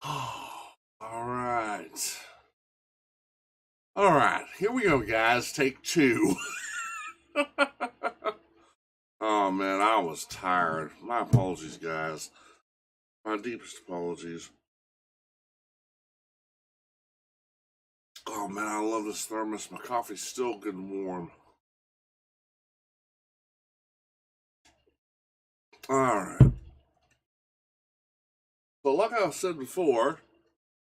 Oh, all right. All right. Here we go, guys. Take two. Oh, man. I was tired. My apologies, guys. My deepest apologies. Oh, man. I love this thermos. My coffee's still good and warm. All right. So, like I said before,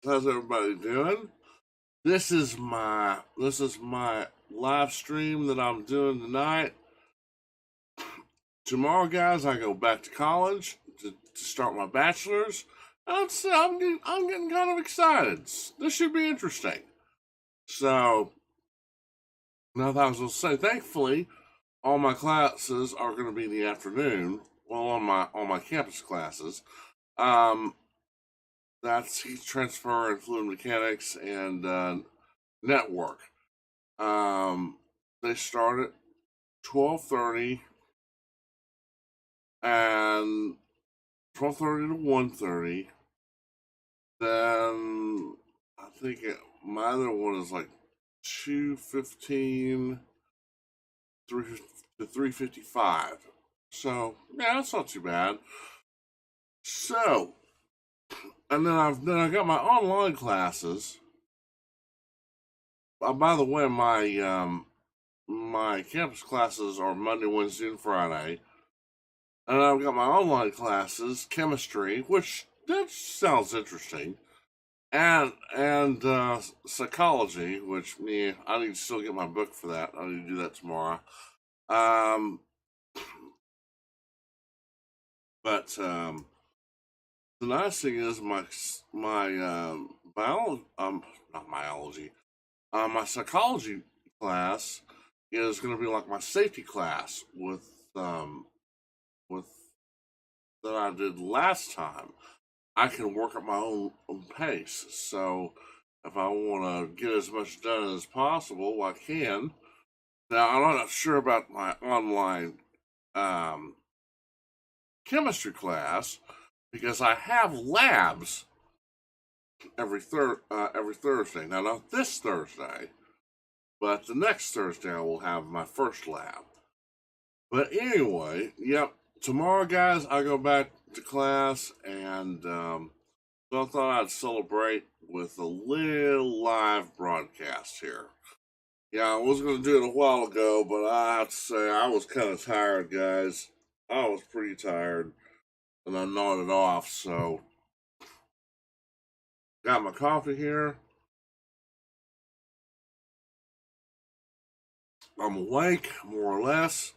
how's everybody doing? This is my live stream that I'm doing tonight. Tomorrow, guys, I go back to college to start my bachelor's. I'm getting kind of excited. This should be interesting. So, now that I was going to say, thankfully, all my classes are going to be in the afternoon. Well, on my campus classes, um, that's heat transfer and fluid mechanics and network. Um, they start at 12:30 and 12:30 to 1:30. Then I think my other one is like 2:15 to 3:55. So yeah, that's not too bad. So and then I got my online classes. By the way, my campus classes are Monday, Wednesday, and Friday, and I've got my online classes, chemistry, which that sounds interesting, and psychology, which yeah, I need to still get my book for that. I need to do that tomorrow. Um, but the nice thing is my not biology, my psychology class is going to be like my safety class with that I did last time. I can work at my own pace. So if I want to get as much done as possible, I can. Now I'm not sure about my online um, chemistry class because I have labs every Thursday. Now not this Thursday, but the next Thursday I will have my first lab. But anyway, yep. Tomorrow, guys, I go back to class, and so I thought I'd celebrate with a little live broadcast here. Yeah, I was going to do it a while ago, but I have to say I was kind of tired, guys. I was pretty tired, and I nodded off. So, got my coffee here. I'm awake, more or less.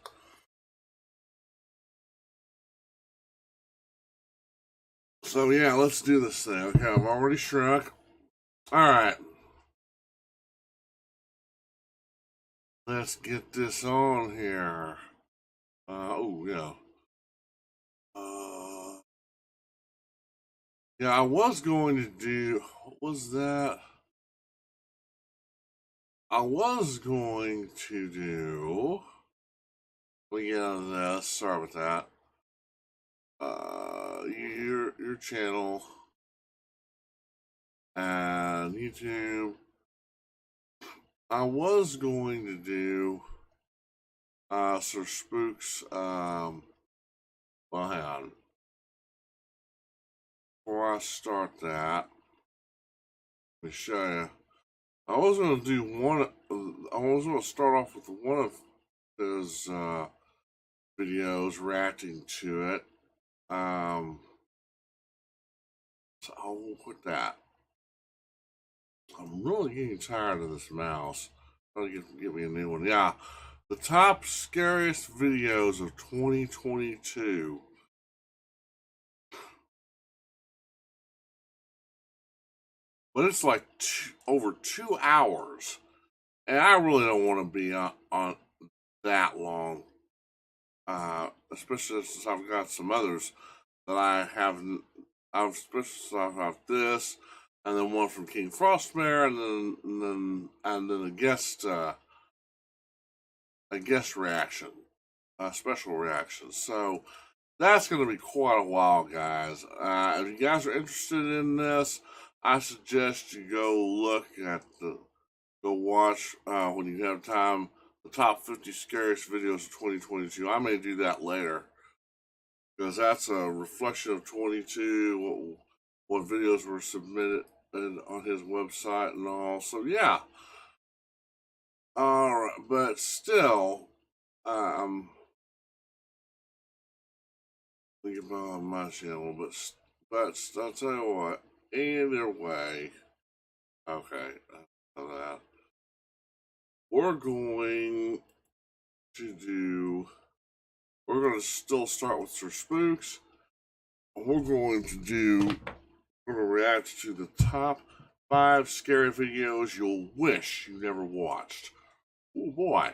So yeah, let's do this thing. Okay, I've already shrunk. All right, let's get this on here. Oh yeah. Uh, yeah, I was going to do. What was that? I was going to do. Let me get out of this. Sorry about that. Your channel and YouTube. I was going to do some spooks. Well, hang on. Before I start that, let me show you. I was going to do one. I was going to start off with one of his videos reacting to it. So I will put that. I'm really getting tired of this mouse. Trying to get me a new one. Yeah, the top scariest videos of 2022. But it's like over 2 hours, and I really don't want to be on that long. Especially since I've got some others that I haven't. I've especially I've got this, and then one from King Frostmare, and then a guest reaction, a special reaction. So that's going to be quite a while, guys. If you guys are interested in this, I suggest you go watch, when you have time, the top 50 scariest videos of 2022. I may do that later, because that's a reflection of 22, what videos were submitted on his website and all. So yeah. Alright, but still, think about my channel, but I'll tell you what, either way, okay, that we're going to still start with Sir Spooks. We're going to react to the top 5 scary videos you'll wish you never watched. Oh boy.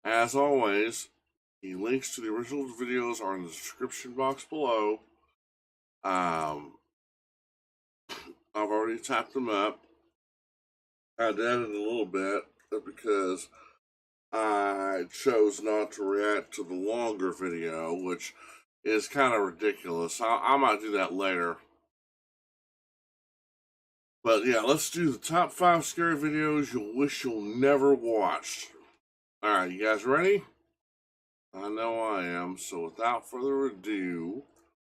As always, the links to the original videos are in the description box below. I've already tapped them up. I added a little bit because I chose not to react to the longer video, which is kind of ridiculous. I might do that later. But yeah, let's do the top 5 scary videos you'll wish you'll never watched. Alright, you guys ready? I know I am, so without further ado,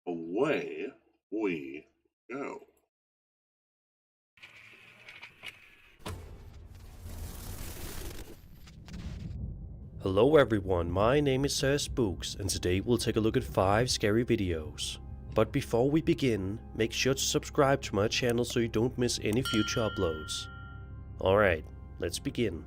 away we go. Hello everyone, my name is Sir Spooks, and today we'll take a look at 5 scary videos. But before we begin, make sure to subscribe to my channel so you don't miss any future uploads. Alright, let's begin.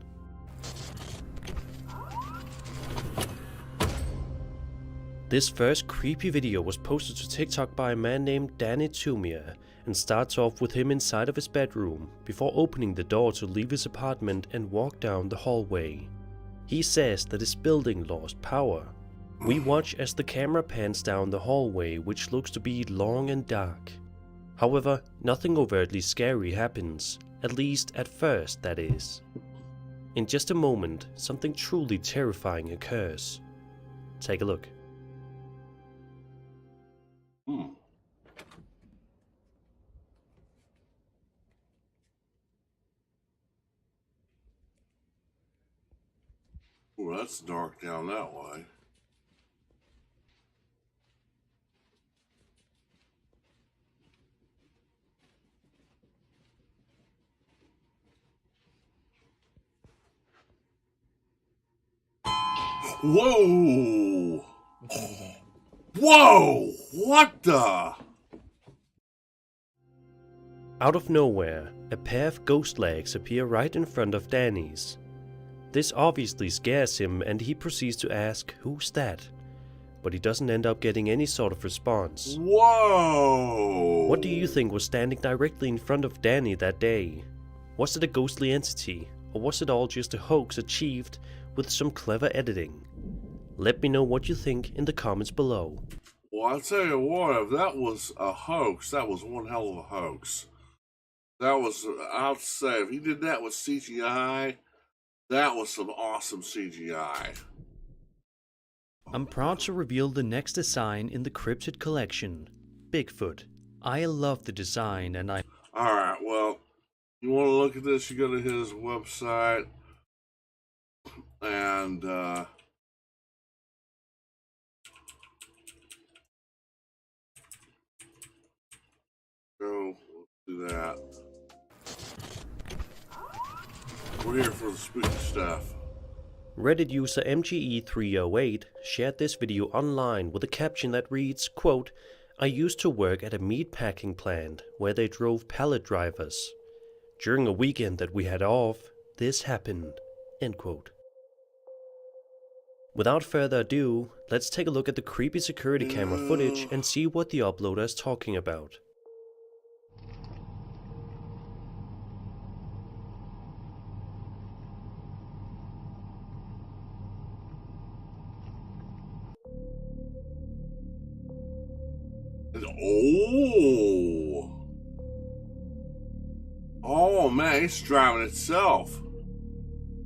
This first creepy video was posted to TikTok by a man named Danny Tumia, and starts off with him inside of his bedroom, before opening the door to leave his apartment and walk down the hallway. He says that his building lost power. We watch as the camera pans down the hallway, which looks to be long and dark. However, nothing overtly scary happens, at least at first, that is. In just a moment, something truly terrifying occurs. Take a look. Ooh, that's dark down that way. Whoa! Whoa! What the? Out of nowhere, a pair of ghost legs appear right in front of Danny's. This obviously scares him and he proceeds to ask, "Who's that?" But he doesn't end up getting any sort of response. Whoa! What do you think was standing directly in front of Danny that day? Was it a ghostly entity, or was it all just a hoax achieved with some clever editing? Let me know what you think in the comments below. Well, I'll tell you what, if that was a hoax, that was one hell of a hoax. That was, I'll say, if he did that with CGI, that was some awesome CGI. I'm proud to reveal the next design in the cryptid collection, Bigfoot. I love the design and I... Alright, well, you want to look at this, you go to his website, and, go, let's do that. We're here for the spooky stuff. Reddit user MGE308 shared this video online with a caption that reads, quote, "I used to work at a meatpacking plant where they drove pallet drivers. During a weekend that we had off, this happened." End quote. Without further ado, let's take a look at the creepy security camera footage and see what the uploader is talking about. Oh! Oh man, it's driving itself.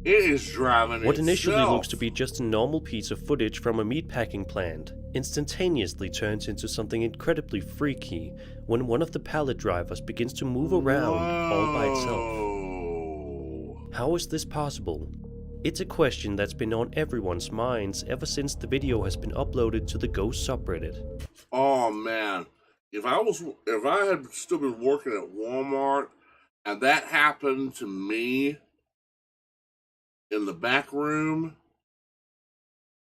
It is driving What initially itself. looks to be just a normal piece of footage from a meatpacking plant instantaneously turns into something incredibly freaky when one of the pallet drivers begins to move around all by itself. Whoa. How is this possible? It's a question that's been on everyone's minds ever since the video has been uploaded to the Ghost subreddit. Oh man, if I had still been working at Walmart and that happened to me in the back room,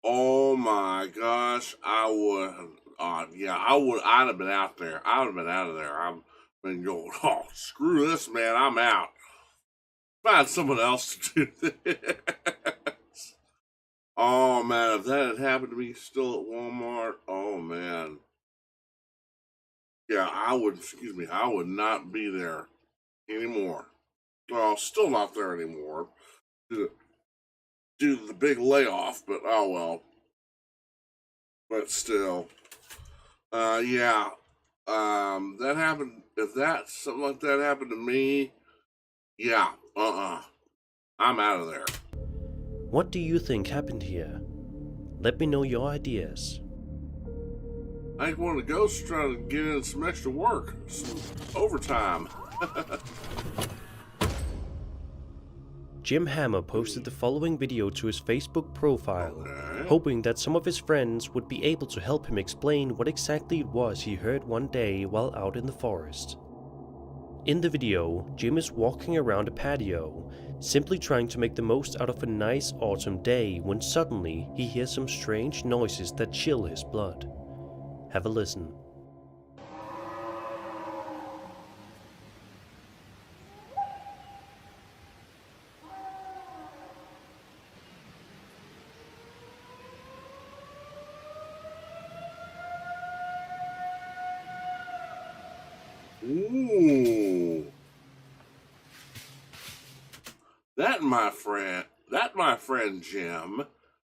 oh my gosh, I would. I'd have been out there. I would have been out of there. I've been going, oh, screw this, man. I'm out. Find someone else to do this. Oh man, if that had happened to me still at Walmart, oh man. Yeah, I would not be there anymore. Well, still not there anymore due to the big layoff, but oh well. But still, yeah, that happened. If something like that happened to me, yeah, I'm out of there. What do you think happened here? Let me know your ideas. I think one of the ghosts trying to get in some extra work, some overtime. Jim Hammer posted the following video to his Facebook profile, hoping that some of his friends would be able to help him explain what exactly it was he heard one day while out in the forest. In the video, Jim is walking around a patio, simply trying to make the most out of a nice autumn day when suddenly he hears some strange noises that chill his blood. Have a listen. Ooh. That, my friend Jim,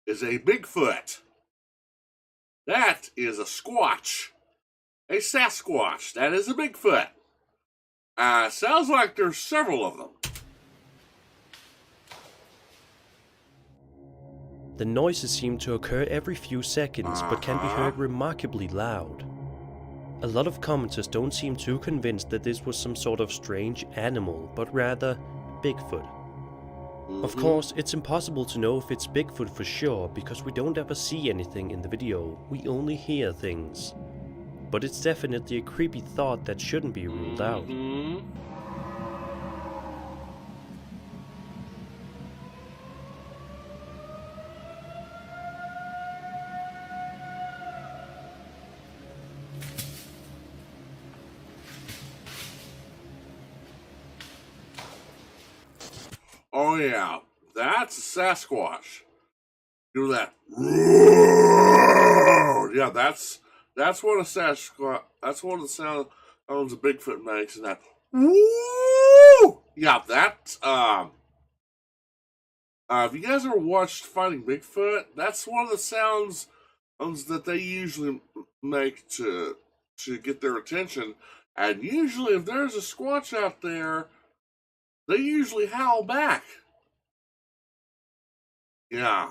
is a Bigfoot. That is a Squatch. A Sasquatch. That is a Bigfoot. Sounds like there's several of them. The noises seem to occur every few seconds but can be heard remarkably loud. A lot of commenters don't seem too convinced that this was some sort of strange animal, but rather Bigfoot. Of course, it's impossible to know if it's Bigfoot for sure because we don't ever see anything in the video, we only hear things. But it's definitely a creepy thought that shouldn't be ruled out. Oh yeah, that's a Sasquatch. Do that. Yeah, that's what a Sasquatch. That's one of the sounds a Bigfoot makes, and that. Woo! Yeah, that. If you guys ever watched Finding Bigfoot, that's one of the sounds that they usually make to get their attention. And usually, if there's a Squatch out there, they usually howl back. Yeah.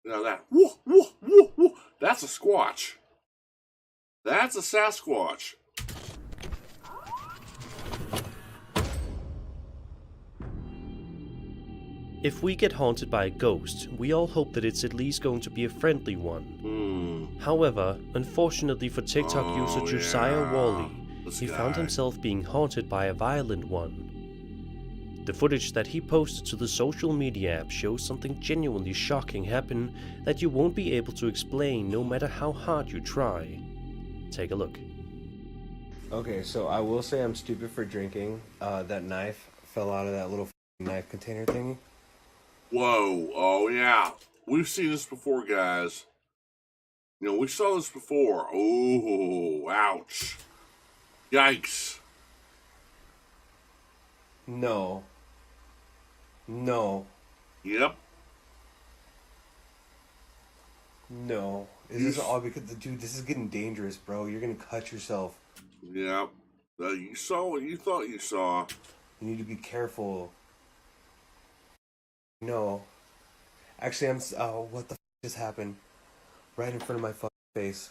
That woo, woo, woo, woo. That's a Squatch. That's a Sasquatch. If we get haunted by a ghost, we all hope that it's at least going to be a friendly one. However, unfortunately for TikTok user Josiah Wally, he found himself being haunted by a violent one. The footage that he posted to the social media app shows something genuinely shocking happen that you won't be able to explain no matter how hard you try. Take a look. Okay, so I will say I'm stupid for drinking. That knife fell out of that little knife container thingy. Whoa, oh yeah. We've seen this before, guys. You know, we saw this before. Oh, ouch. Yikes. No. No. Yep. No. Is this all because, dude, this is getting dangerous, bro. You're gonna cut yourself. Yep. You saw what you thought you saw. You need to be careful. No. Actually, oh, what the just happened? Right in front of my fucking face.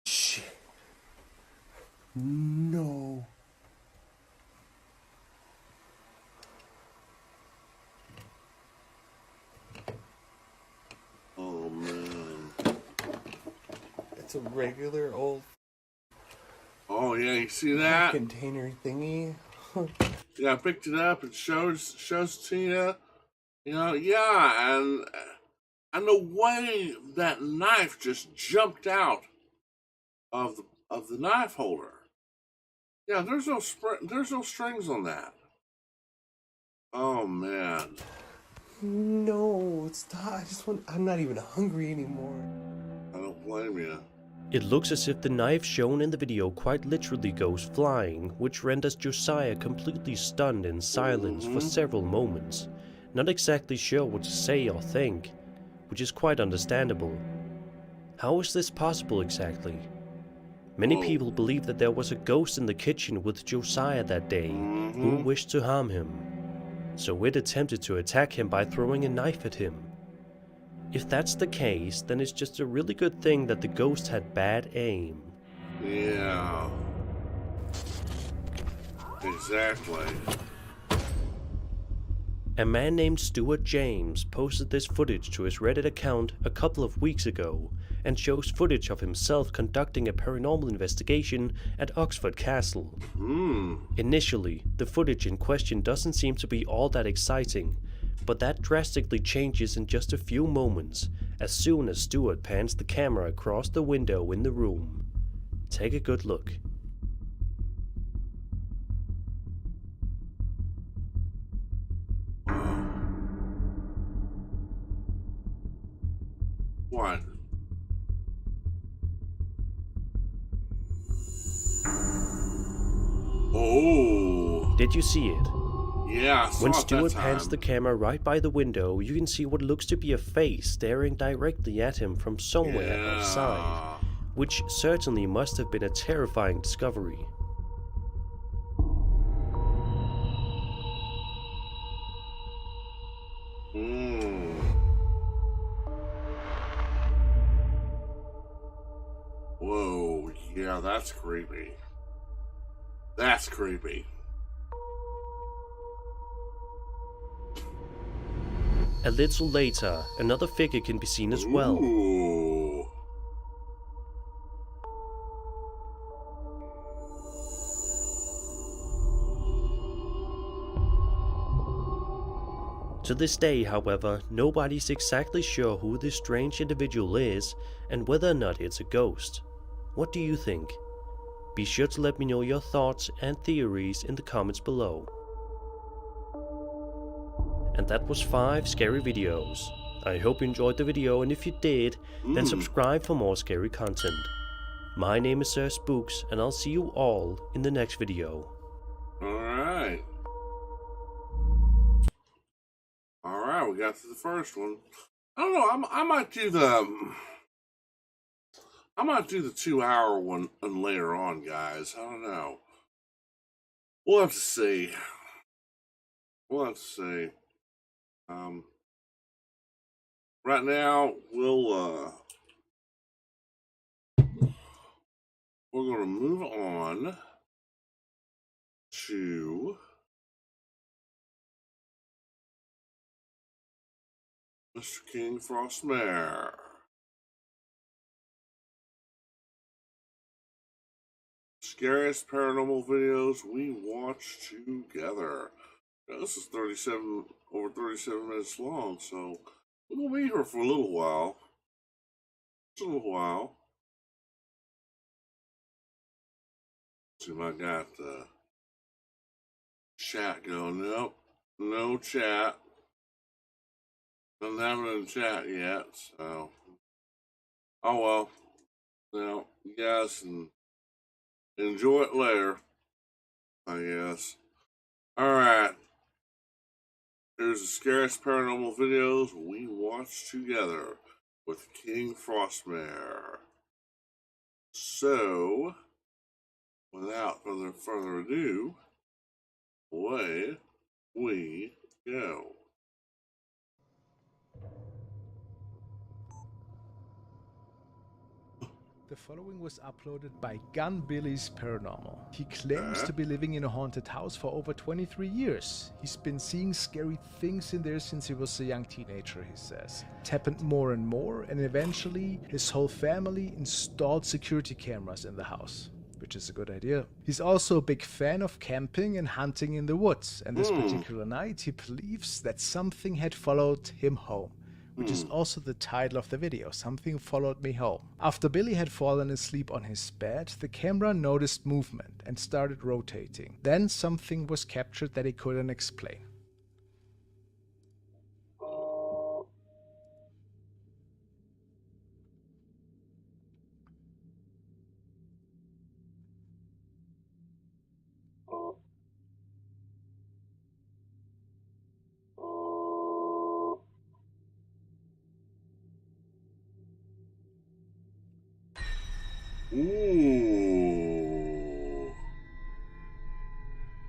Shit. No. Oh man. It's a regular old Oh yeah, you see that? container thingy. Yeah, I picked it up and shows to you. You know, yeah, and the way that knife just jumped out of the knife holder. Yeah, there's no strings on that. Oh man. No, stop. I'm not even hungry anymore. I don't blame you. It looks as if the knife shown in the video quite literally goes flying, which renders Josiah completely stunned in silence for several moments, not exactly sure what to say or think, which is quite understandable. How is this possible exactly? Many Whoa. people believe that there was a ghost in the kitchen with Josiah that day, who wished to harm him. So it attempted to attack him by throwing a knife at him. If that's the case, then it's just a really good thing that the ghost had bad aim. Yeah. Exactly. A man named Stuart James posted this footage to his Reddit account a couple of weeks ago and shows footage of himself conducting a paranormal investigation at Oxford Castle. Initially, the footage in question doesn't seem to be all that exciting, but that drastically changes in just a few moments as soon as Stuart pans the camera across the window in the room. Take a good look. What? Oh. Did you see it? Yeah, I saw When it Stuart that pans time. the camera right by the window, you can see what looks to be a face staring directly at him from somewhere outside, which certainly must have been a terrifying discovery. Whoa, yeah, that's creepy. That's creepy. A little later, another figure can be seen as well. Ooh. To this day, however, nobody's exactly sure who this strange individual is and whether or not it's a ghost. What do you think? Be sure to let me know your thoughts and theories in the comments below. And that was 5 scary videos. I hope you enjoyed the video, and if you did, then subscribe for more scary content. My name is Sir Spooks, and I'll see you all in the next video. Alright. Alright, we got to the first one. I don't know, I might do the 2-hour one later on, guys. I don't know. We'll have to see. We'll have to see. Right now, we're gonna move on to Mr. King Frostmare. Scariest paranormal videos we watched together. Now, this is over 37 minutes long, so we'll be here for a little while. Just a little while. See if I got the chat going. Nope, no chat. Doesn't have it in chat yet, so. Oh well. Now, you guys can enjoy it later, I guess. Alright. Here's the scariest paranormal videos we watched together with King Frostmare. So, without further ado, away we go. The following was uploaded by Gun Billy's Paranormal. He claims to be living in a haunted house for over 23 years. He's been seeing scary things in there since he was a young teenager, he says. It happened more and more, and eventually his whole family installed security cameras in the house, which is a good idea. He's also a big fan of camping and hunting in the woods, and this particular night he believes that something had followed him home, which is also the title of the video, Something Followed Me Home. After Billy had fallen asleep on his bed, the camera noticed movement and started rotating. Then something was captured that he couldn't explain. Ooh.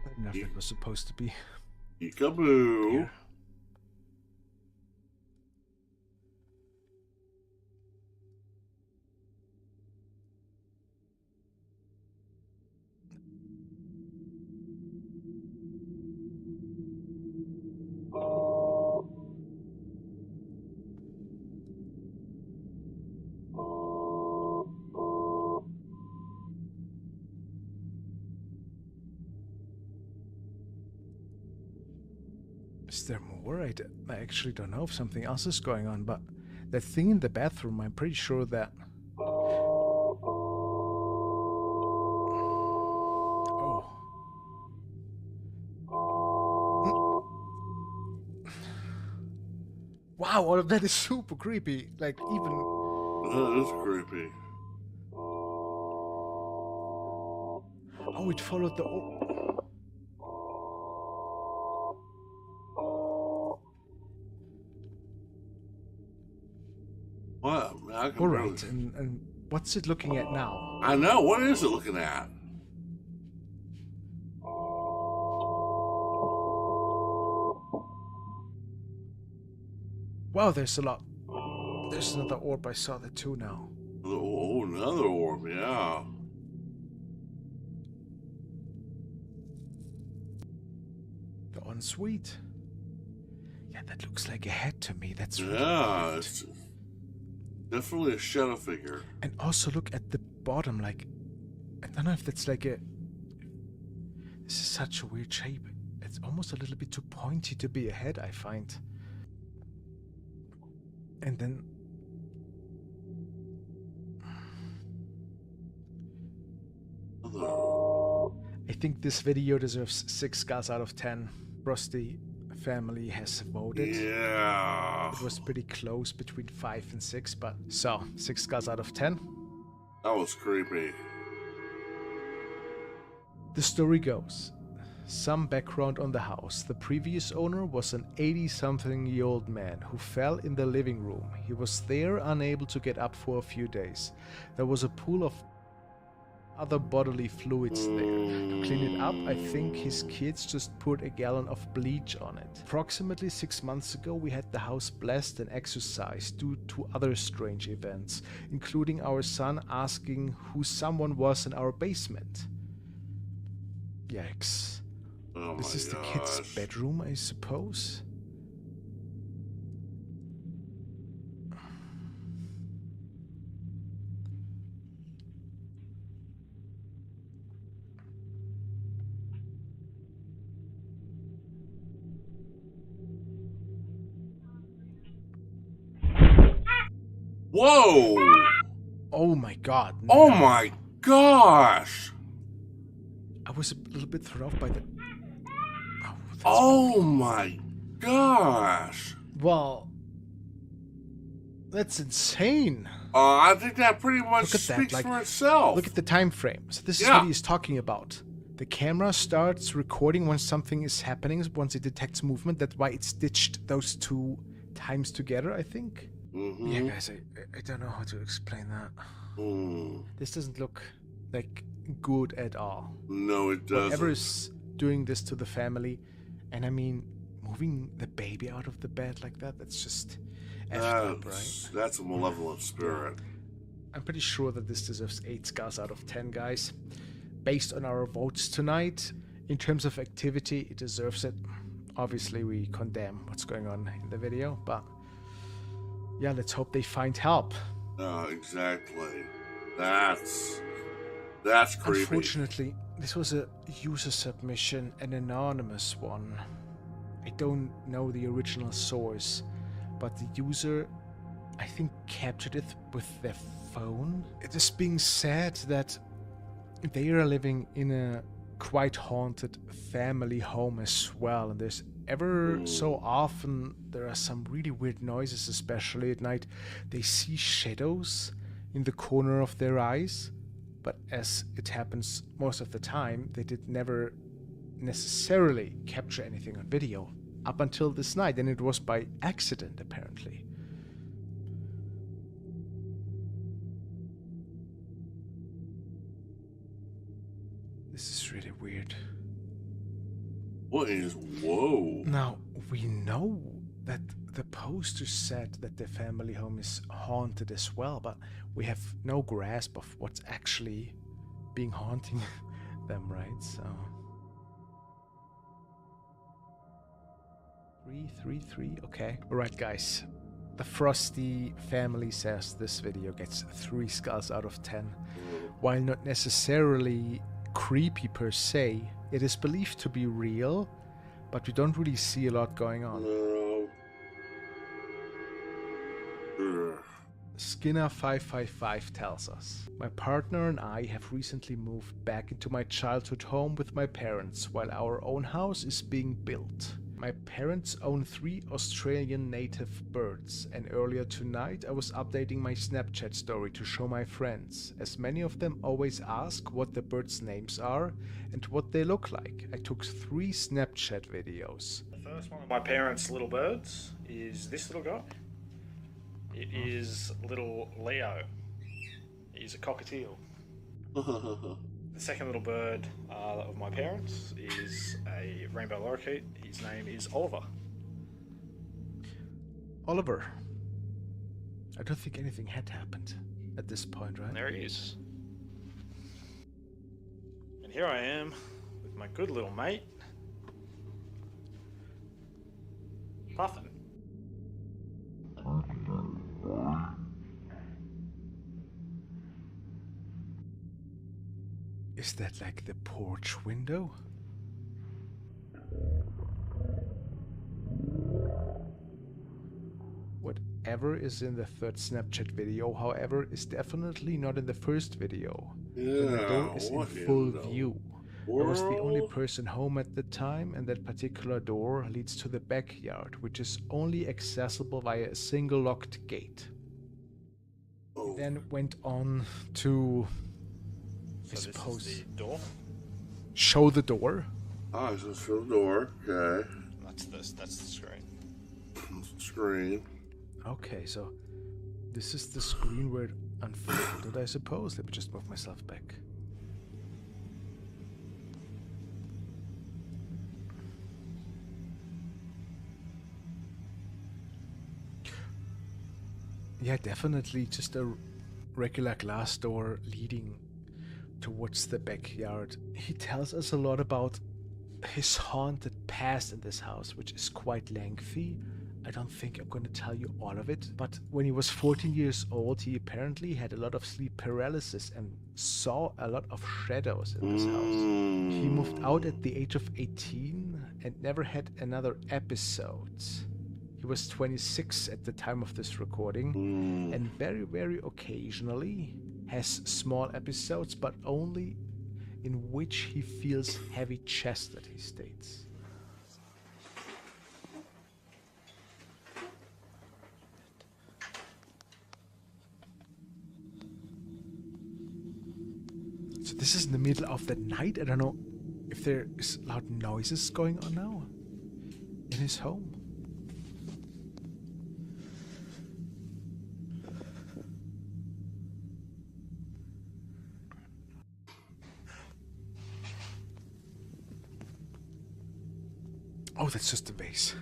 I don't know if that was supposed to be Peekaboo. here. Is there more? I actually don't know if something else is going on, but that thing in the bathroom, I'm pretty sure that... Oh. Wow, all of that is super creepy. Like, even... That is creepy. Oh, it followed the... What? I can Alright, really- and what's it looking at now? I know. What is it looking at? Wow, there's a lot. There's another orb, I saw that too now. Oh, another orb, yeah. The ensuite. Yeah, that looks like a head to me. That's really Yeah, weird. it's definitely a shadow figure. And also look at the bottom, like, I don't know if that's like a... This is such a weird shape. It's almost a little bit too pointy to be a head, I find. And then... I think this video deserves 6 stars out of 10. Rusty family has voted. Yeah. It was pretty close between 5 and 6, but so 6 stars out of 10. That was creepy. The story goes. Some background on the house. The previous owner was an 80-something-year-old man who fell in the living room. He was there unable to get up for a few days. There was a pool of other bodily fluids there. To clean it up, I think his kids just put a gallon of bleach on it. Approximately 6 months ago, we had the house blessed and exorcised due to other strange events, including our son asking who someone was in our basement. Yikes. Oh This my is the kid's gosh. bedroom, I suppose? Whoa! Oh my god. Oh no. my gosh! I was a little bit thrown off by the... Oh, that's Oh my gosh! Well, that's insane. I think that pretty much Look at that, speaks like, for itself. Look at the time frame. So this is Yeah. what he's talking about. The camera starts recording when something is happening, once it detects movement. That's why it stitched those 2 times together, I think. Mm-hmm. Yeah, guys, I don't know how to explain that. This doesn't look like good at all. No, it doesn't. Whoever is doing this to the family, and I mean, moving the baby out of the bed like that, that's just effed up, right? That's a malevolent spirit. I'm pretty sure that this deserves 8 skulls out of 10, guys. Based on our votes tonight, in terms of activity, it deserves it. Obviously, we condemn what's going on in the video, but yeah, let's hope they find help. Exactly. That's creepy. Unfortunately, this was a user submission, an anonymous one. I don't know the original source, but the user, I think, captured it with their phone. It is being said that they are living in a quite haunted family home as well, and there's ever so often there are some really weird noises, especially at night. They see shadows in the corner of their eyes, but as it happens most of the time, they did never necessarily capture anything on video up until this night, and it was by accident apparently. This is really weird. What is... Whoa. Now, we know that the poster said that the family home is haunted as well, but we have no grasp of what's actually being haunting them, right? So... 333, okay. Alright, guys. The Frosty family says this video gets 3 skulls out of 10. While not necessarily creepy per se, it is believed to be real, but we don't really see a lot going on. Skinner555 tells us, my partner and I have recently moved back into my childhood home with my parents while our own house is being built. My parents own 3 Australian native birds, and earlier tonight I was updating my Snapchat story to show my friends, as many of them always ask what the birds' names are and what they look like. I took 3 Snapchat videos. The first one of my parents' little birds is this little guy. It is little Leo. He's a cockatiel. The second little bird of my parents is a rainbow lorikeet. His name is Oliver. Oliver. I don't think anything had happened at this point, right? And there he is. And here I am with my good little mate, Puffin. Is that like the porch window? Whatever is in the third Snapchat video, however, is definitely not in the first video. The door is in full view. I was the only person home at the time, and that particular door leads to the backyard, which is only accessible via a single locked gate. He then went on to... I suppose. This is the door. Show the door. Oh, so show the door. Okay. That's the screen. Screen. Okay, so this is the screen where it unfolded, I suppose. Let me just move myself back. Yeah, definitely just a regular glass door leading towards the backyard. He tells us a lot about his haunted past in this house, which is quite lengthy. I don't think I'm going to tell you all of it, but when he was 14 years old, he apparently had a lot of sleep paralysis and saw a lot of shadows in this house. He moved out at the age of 18 and never had another episode. He was 26 at the time of this recording, and very, very occasionally has small episodes, but only in which he feels heavy-chested, he states. So this is in the middle of the night. I don't know if there is loud noises going on now in his home. Oh, that's just the base.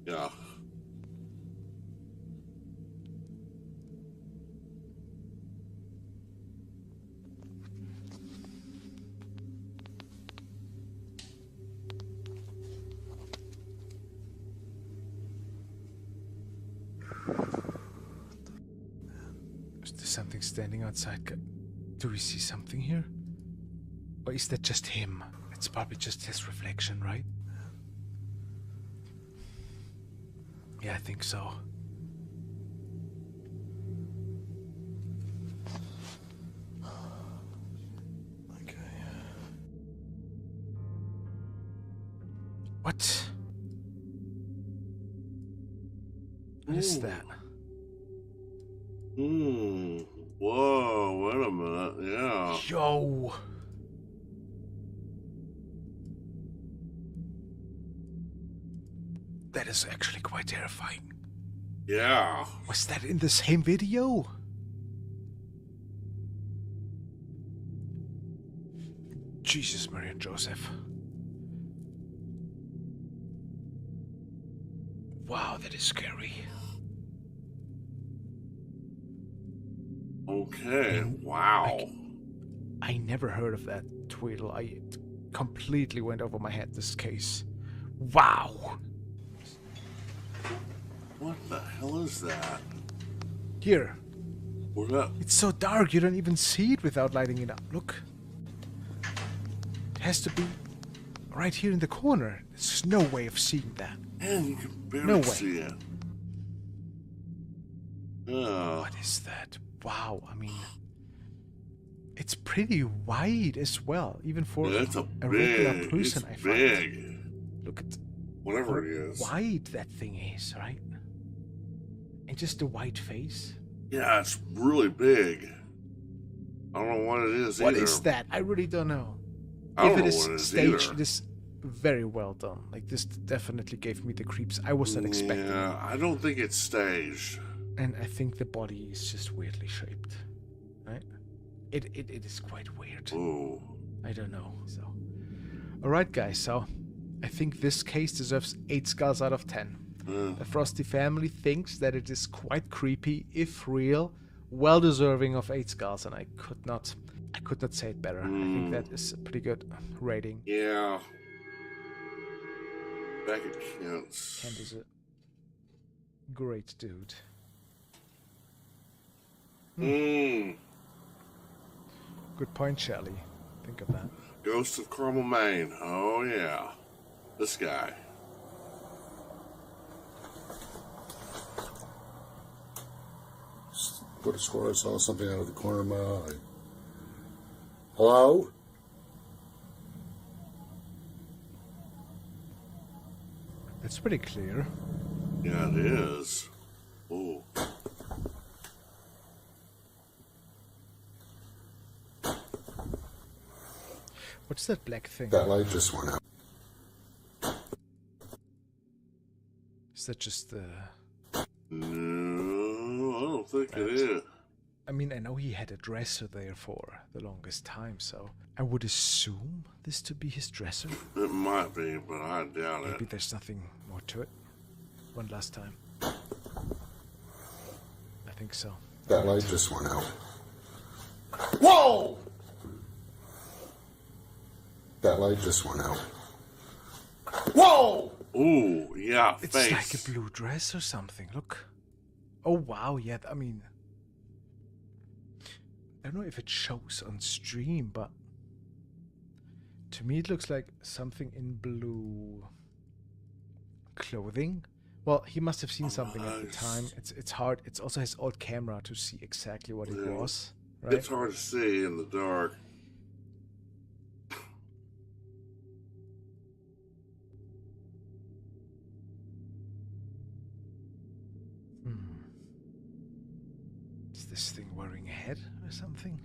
Yeah. Is there something standing outside? Do we see something here? Or is that just him? It's probably just his reflection, right? Yeah, I think so. What? What is that? Whoa, wait a minute. Yeah. Yo! That is actually quite terrifying. Yeah. Was that in the same video? Jesus, Mary and Joseph. Wow, that is scary. Okay. Wow. I never heard of that Tweedle. It completely went over my head, this case. Wow! What the hell is that? Here. What up? It's so dark, you don't even see it without lighting it up. Look. It has to be right here in the corner. There's no way of seeing that. Man, you can barely No way. see it. Oh. What is that? Wow, I mean... It's pretty wide as well, even for Yeah, it's a big, regular person, I it's find. big. Look at Whatever how it is. wide that thing is, right? And just the white face. Yeah, it's really big. I don't know what it is What either. is that? I really don't know. I don't If it know is what it is staged, either. it is very well done. Like, this definitely gave me the creeps I was not expecting. Yeah, I don't think it's staged. And I think the body is just weirdly shaped, right? It is quite weird. Ooh. I don't know. So, all right, guys. So, I think this case deserves 8 skulls out of 10. The Frosty family thinks that it is quite creepy, if real, well deserving of 8 skulls, and I could not say it better. I think that is a pretty good rating. Yeah. Back at Kent's. Kent is a great dude. Good point, Shelley. Think of that. Ghost of Carmel, Maine. Oh, yeah. This guy. Could have swore I saw something out of the corner of my eye. Hello? That's pretty clear. Yeah, it is. Ooh. What's that black thing? That light just went out. Is that just the... No, I don't think it is. I mean, I know he had a dresser there for the longest time, so I would assume this to be his dresser. It might be, but I doubt Maybe it. there's nothing more to it. One last time. I think so. That light just went out. Whoa! That light just went out. Whoa! Ooh, yeah, It's face. like a blue dress or something. Look. Oh, wow. Yeah, I mean... I don't know if it shows on stream, but... To me, it looks like something in blue... clothing. Well, he must have seen something at the time. It's hard. It's also his old camera to see exactly what it was. Right? It's hard to see in the dark. Is this thing wearing a head or something?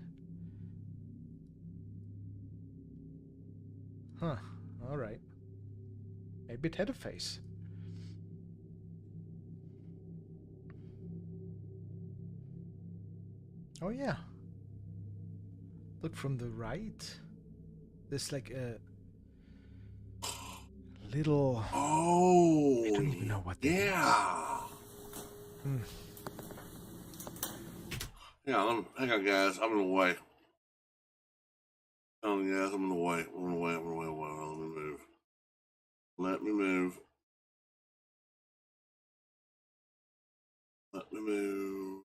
Huh. Alright. Maybe it had a face. Oh yeah. Look from the right. There's like a little... Oh, I don't even know what that is. yeah. Yeah, hang on, guys. I'm gonna wait. Hang on, guys. I'm gonna wait. I'm gonna wait. Let me move. Let me move. Let me move.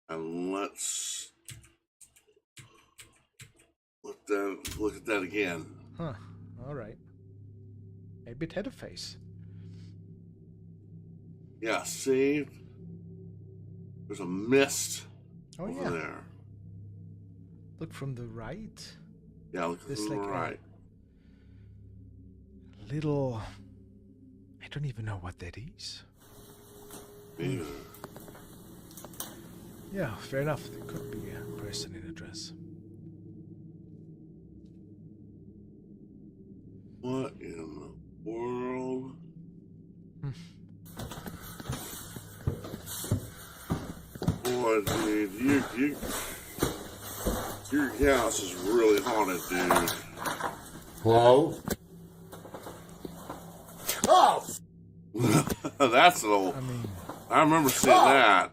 And let's look at that again. Huh. Alright. Maybe it had a face. Yeah, see? There's a mist Oh, over yeah. there. Look from the right. Yeah, look There's to the like right. a little... I don't even know what that is. Yeah. Yeah, fair enough. There could be a person in a dress. What in the world? Boy, dude, your house is really haunted, dude. Hello? Oh! That's an old. I mean, I remember seeing that.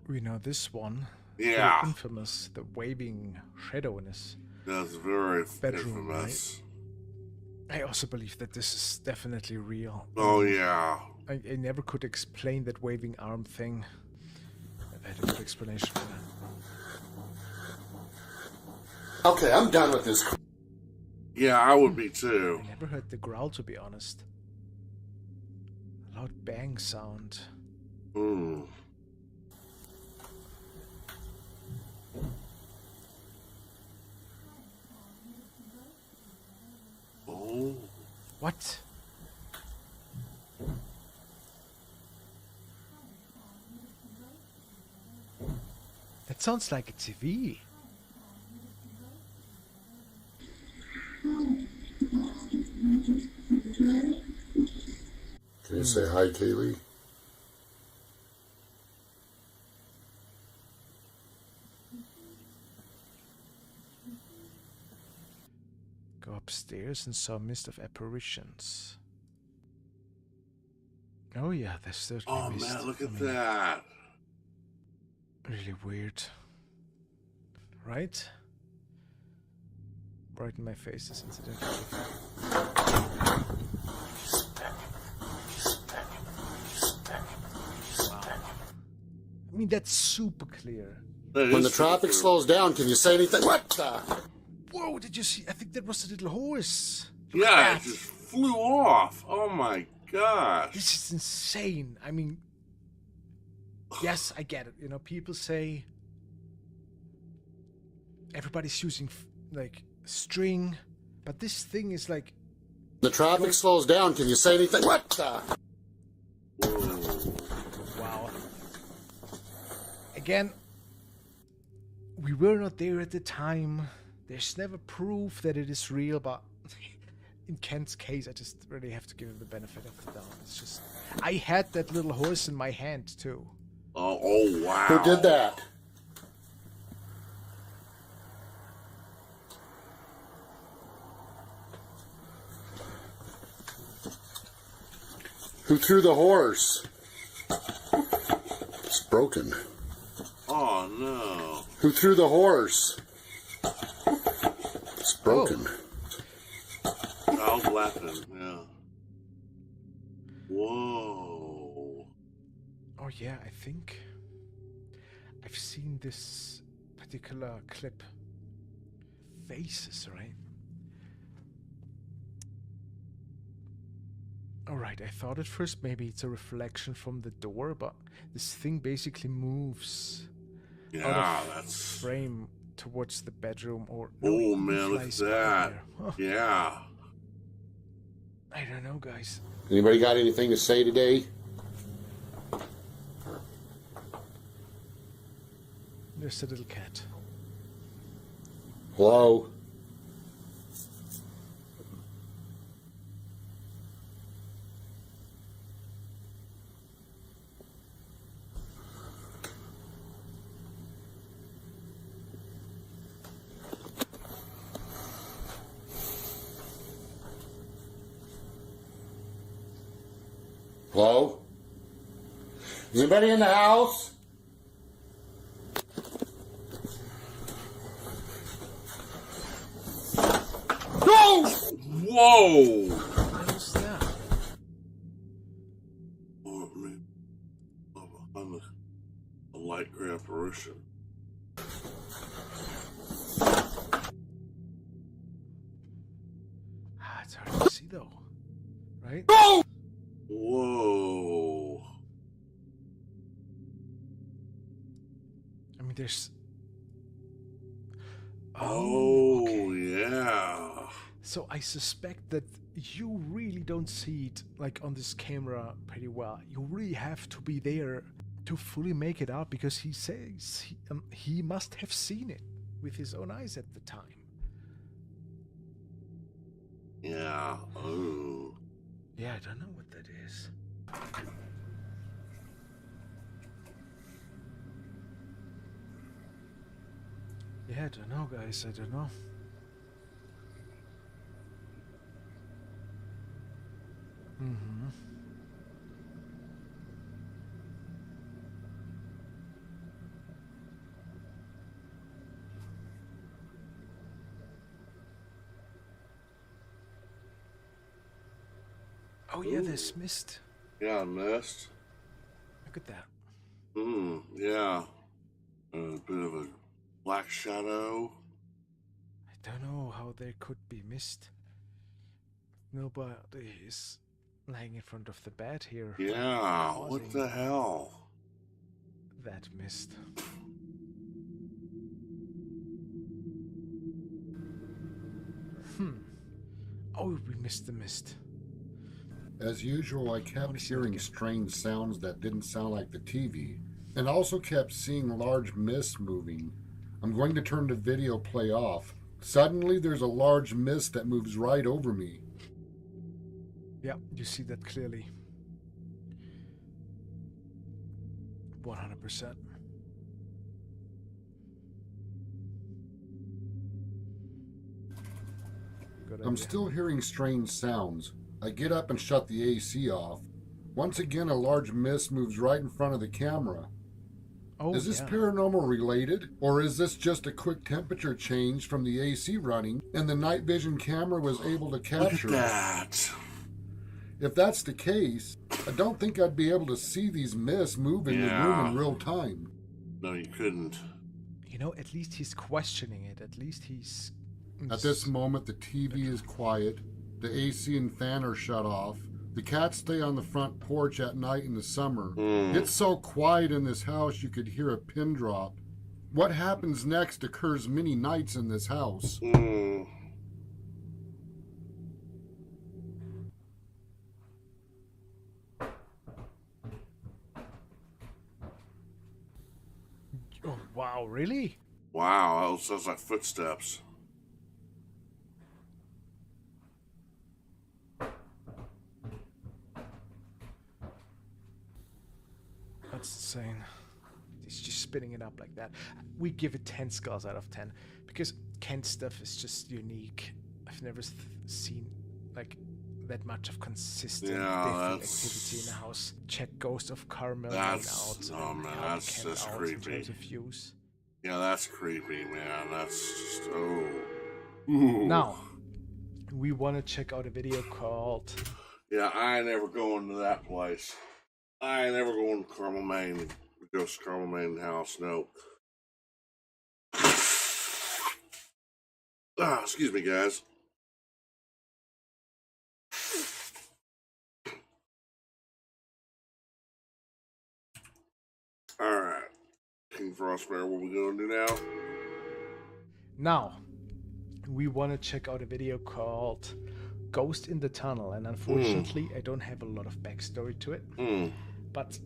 we know this one. Yeah. The infamous, the waving shadowiness. That's very Bedroom, infamous. I also believe that this is definitely real. Oh, yeah. I never could explain that waving arm thing. I've had a good explanation for that. Okay, I'm done with this. Yeah, I would be too. I never heard the growl, to be honest. A loud bang sound. Hmm. Oh. What? That sounds like a TV. Can you say hi, Kaylee? Go upstairs and saw a mist of apparitions. Oh yeah, there's certainly Oh, mist. man, look I at mean, that. Really weird. Right? Right in my face is incidentally. Wow. I mean, that's super clear. That When is the traffic super- slows down, can you say anything? What the? Whoa, did you see? I think that was a little horse. Look at Yeah, it that. just flew off. Oh my gosh. This is insane. I mean, yes, I get it. You know, people say everybody's using like string, but this thing is like, The traffic slows down, can you say anything? What the? Whoa. wow. Again, we were not there at the time. There's never proof that it is real, but in Kent's case, I just really have to give him the benefit of the doubt. It's just, I had that little horse in my hand too. Oh wow. Who did that? Who threw the horse? It's broken. Oh no. Who threw the horse? It's broken. Child's laughing, yeah. Whoa. Oh yeah, I think I've seen this particular clip. Faces, right? Alright, I thought at first maybe it's a reflection from the door, but this thing basically moves out Yeah, of that's. frame towards the bedroom or Oh it even man, look at flies out that. there. Huh, Yeah. I don't know, guys. Anybody got anything to say today? There's a little cat. Hello? Hello? Is anybody in the house? No! Whoa. What was that? Oh, man. Oh, on the light gray apparition. It's hard to see though, right? Whoa. I mean, there's. Oh, okay. yeah. So I suspect that you really don't see it like on this camera pretty well. You really have to be there to fully make it out, because he says he must have seen it with his own eyes at the time. Yeah. Oh. Yeah, I don't know what that is. Yeah, I don't know, guys. I don't know. Mm-hmm. Oh yeah, there's mist. Yeah, mist. Look at that. Yeah. A bit of a black shadow. I don't know how there could be mist. Nobody is lying in front of the bed here. Yeah, what the hell? That mist. Oh, we missed the mist. As usual, I kept hearing strange sounds that didn't sound like the TV, and also kept seeing large mist moving. I'm going to turn the video play off. Suddenly, there's a large mist that moves right over me. Yeah, you see that clearly. 100%. I'm still hearing strange sounds. I get up and shut the AC off. Once again, a large mist moves right in front of the camera. Oh, is this yeah. paranormal related? Or is this just a quick temperature change from the AC running and the night vision camera was able to capture Look at it? that. If that's the case, I don't think I'd be able to see these mists move in the room in real time. No, you couldn't. You know, at least he's questioning it. At least he's... At this moment, the TV is quiet. The AC and fan are shut off. The cats stay on the front porch at night in the summer. It's so quiet in this house you could hear a pin drop. What happens next occurs many nights in this house. Oh, wow, really? Wow, that sounds like footsteps. That's insane. He's just spinning it up like that. We give it 10 skulls out of 10 because Kent's stuff is just unique. I've never seen like that much of consistent different activity in the house. Check Ghost of Carmel out. Oh man, that's just creepy. In terms of views. Yeah, that's creepy, man. That's just Ooh. Now, we want to check out a video called... Yeah, I ain't never going to that place. I ain't never going to Carmel, Maine. Ghost of Carmel, Maine house, no. Excuse me, guys. Alright. King Frostmare, what we gonna do now? Now, we want to check out a video called Ghost in the Tunnel, and unfortunately, I don't have a lot of backstory to it. But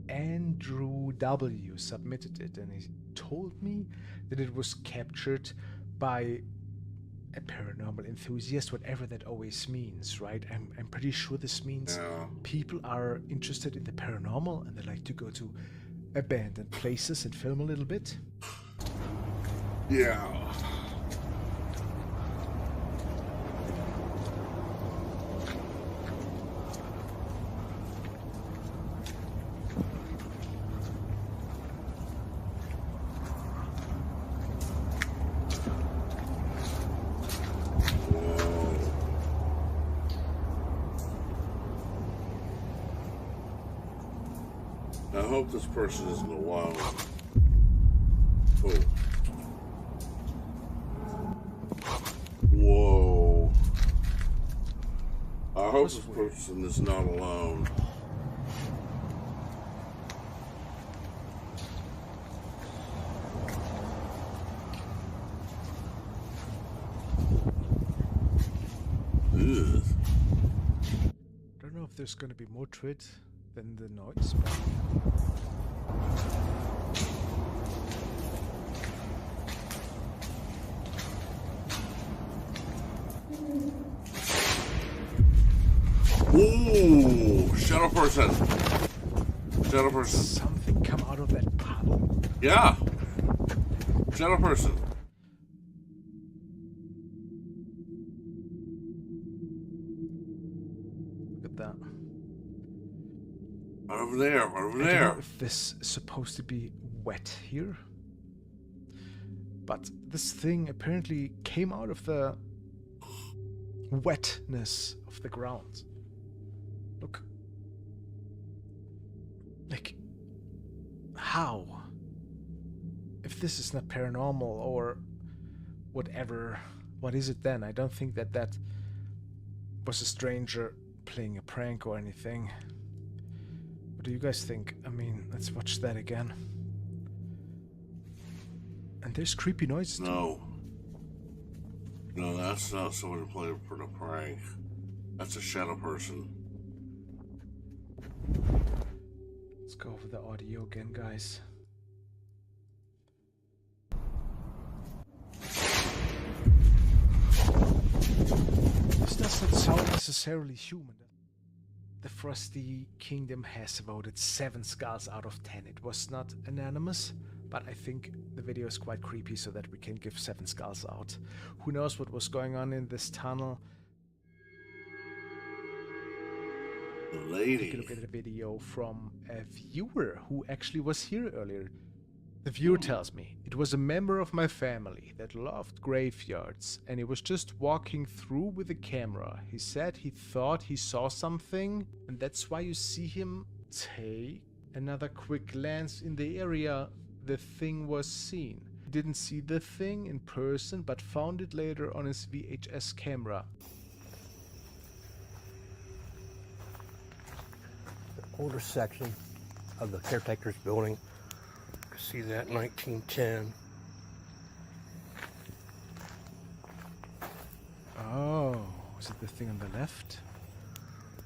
Andrew W. submitted it, and he told me that it was captured by a paranormal enthusiast, whatever that always means, right? I'm pretty sure this means people are interested in the paranormal and they like to go to abandoned places and film a little bit. Yeah. I hope this person isn't alone. Oh. Whoa. I hope this person is not alone. Ugh. I don't know if there's gonna be more to it than the noise. Ooh, shadow person. Shadow person. Something come out of that puddle. Yeah. Shadow person. Look at that. Right over there, right over I there. don't know if this is supposed to be wet here, but this thing apparently came out of the wetness of the ground. Look. Like, how? If this is not paranormal or whatever, what is it then? I don't think that that was a stranger playing a prank or anything. What do you guys think? I mean, let's watch that again. And there's creepy noises too. No. No, that's not someone who played for the prank. That's a shadow person. Let's go over the audio again, guys. This does not sound necessarily human. The Frosty Kingdom has voted 7 skulls out of 10. It was not anonymous, but I think the video is quite creepy so that we can give 7 skulls out. Who knows what was going on in this tunnel? The lady. Take a look at a video from a viewer who actually was here earlier. The viewer tells me, it was a member of my family that loved graveyards and he was just walking through with a camera. He said he thought he saw something and that's why you see him take another quick glance in the area the thing was seen. He didn't see the thing in person but found it later on his VHS camera. Older section of the caretaker's building. You can see that 1910. Oh, is it the thing on the left?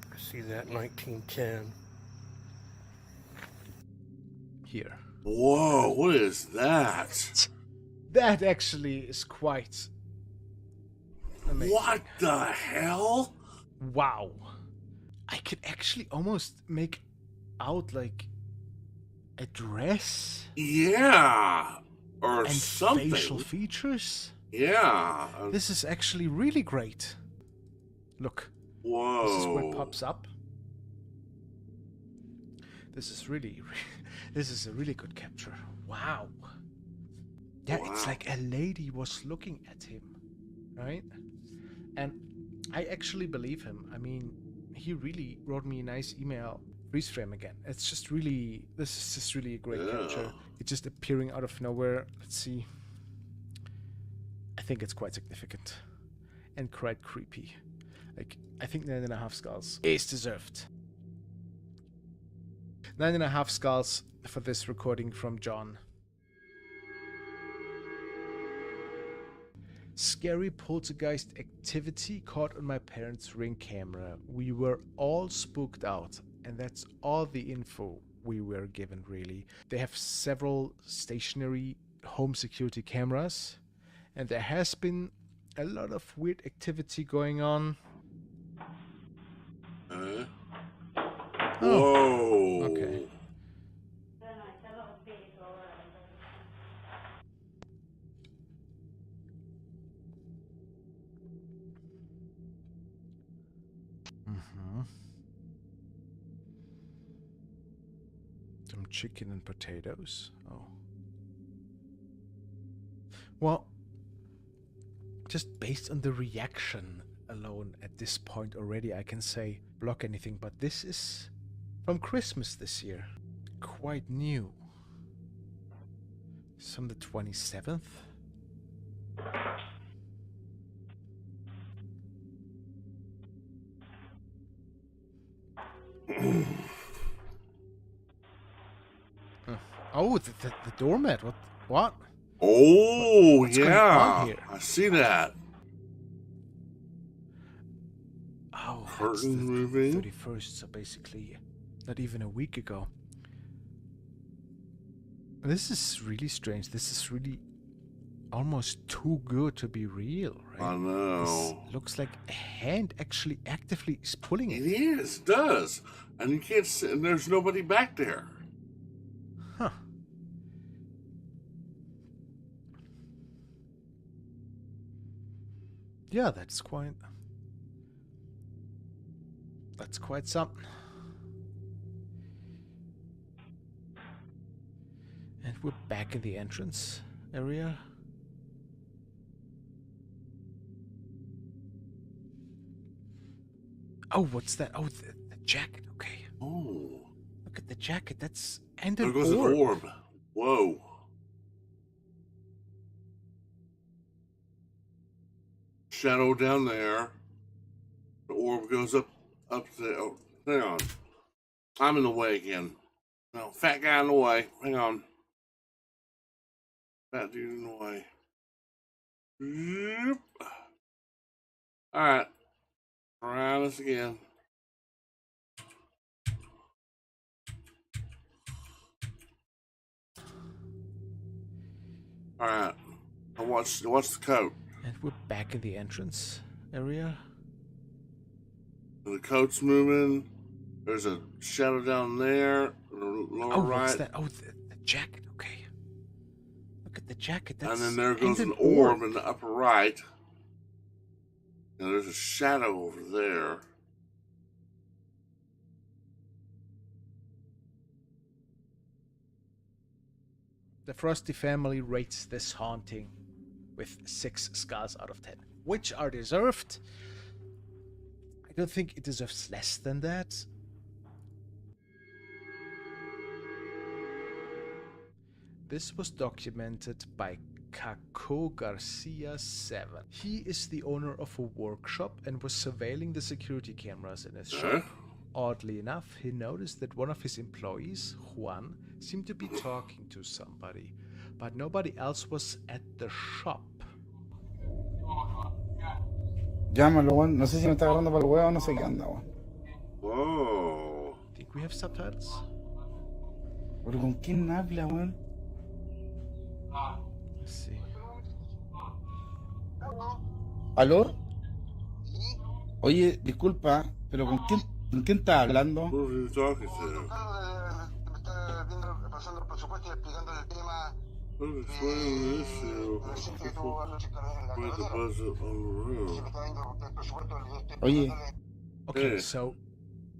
You can see that 1910. Here. Whoa, what is that? That actually is quite amazing. What the hell? Wow. I could actually almost make out like a dress Yeah. Or and something. facial features. Yeah. This is actually really great. Look. Whoa. This is what pops up. This is really this is a really good capture. Wow. Yeah, it's Wow. like a lady was looking at him, right? And I actually believe him. I mean, he really wrote me a nice email. Freeze frame again. It's just really, this is just really a great capture. It's just appearing out of nowhere. Let's see. I think it's quite significant and quite creepy. Like, I think 9.5 skulls is deserved. 9.5 skulls for this recording from John. Scary poltergeist activity caught on my parents' Ring camera. We were all spooked out, and that's all the info we were given, really. They have several stationary home security cameras, and there has been a lot of weird activity going on. Whoa. Okay. Some chicken and potatoes. Oh. Well, just based on the reaction alone at this point already, I can say block anything, but this is from Christmas this year. quite new. It's from the 27th. Oh, the doormat. What? Oh, What's going on yeah. here? I see that. Oh, Curtain that's the moving. 31st, so basically not even a week ago. This is really strange. This is really almost too good to be real, right? I know. This looks like a hand actually actively is pulling It it. is, it does. And you can't see, and there's nobody back there. Huh. Yeah, that's quite something. And we're back in the entrance area. Oh, what's that? Oh, the jacket. Okay. Oh. Look at the jacket. That's and There an goes orb. an orb. Whoa. Shadow down there. The orb goes up there. Oh, hang on. I'm in the way again. No, fat guy in the way. Hang on. Fat dude in the way. Yep. Alright. Try this again. Alright. Now watch the coat. And we're back in the entrance area. The coat's moving. There's a shadow down there. Lower Oh, right. what's that? Oh, the jacket. Okay. Look at the jacket. That's And then there goes and an orb in the upper right. And there's a shadow over there. The Frosty family rates this haunting with 6 stars out of 10, which are deserved. I don't think it deserves less than that. This was documented by Caco Garcia 7. He is the owner of a workshop and was surveilling the security cameras in his shop. Oddly enough, he noticed that one of his employees, Juan, seemed to be talking to somebody, but nobody else was at the shop. Llámalo, weón. No sé si me está agarrando para el huevo o no sé qué anda, weón. Whoa. Think we have subtitles? Pero ¿con quién habla, weón? Let's see. ¿Aló? Oye, disculpa, pero ¿con quién estás hablando? Who are you talking to? Pasando el presupuesto y explicándole el tema. Who's explaining the issue? With the budget on the room. Oye, Okay, Hey. so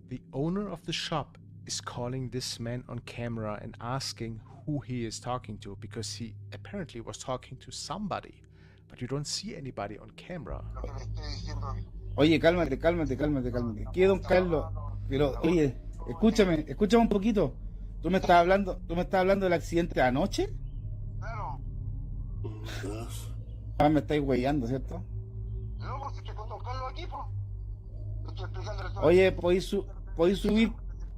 the owner of the shop is calling this man on camera and asking who he is talking to, because he apparently was talking to somebody, but you don't see anybody on camera. oye, cálmate. ¿Qué, don Carlos? Pero, oye, escúchame un poquito. ¿Tú me estás hablando del accidente de anoche? Yes. Ah, me estáis huellando, ¿cierto? No, pues estoy con don Carlos aquí, pues. Estoy explicándole todo. Oye, podéis subir.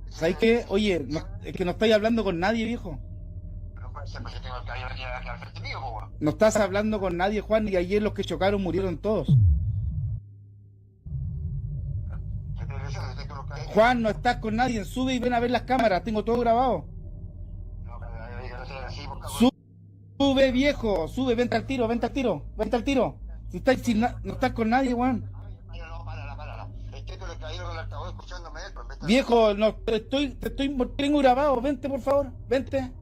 ¿Sabes qué? Oye, es que no estáis hablando con nadie, viejo. Pero parece que tengo el caballero aquí al frente mío, pues. No estás hablando con nadie, Juan, y ayer los que chocaron murieron todos. Juan, no estás con nadie, sube y ven a ver las cámaras, tengo todo grabado. Sube, viejo, sube, vente al tiro. Si no estás con nadie, Juan. Viejo, no, tengo grabado, vente por favor, vente.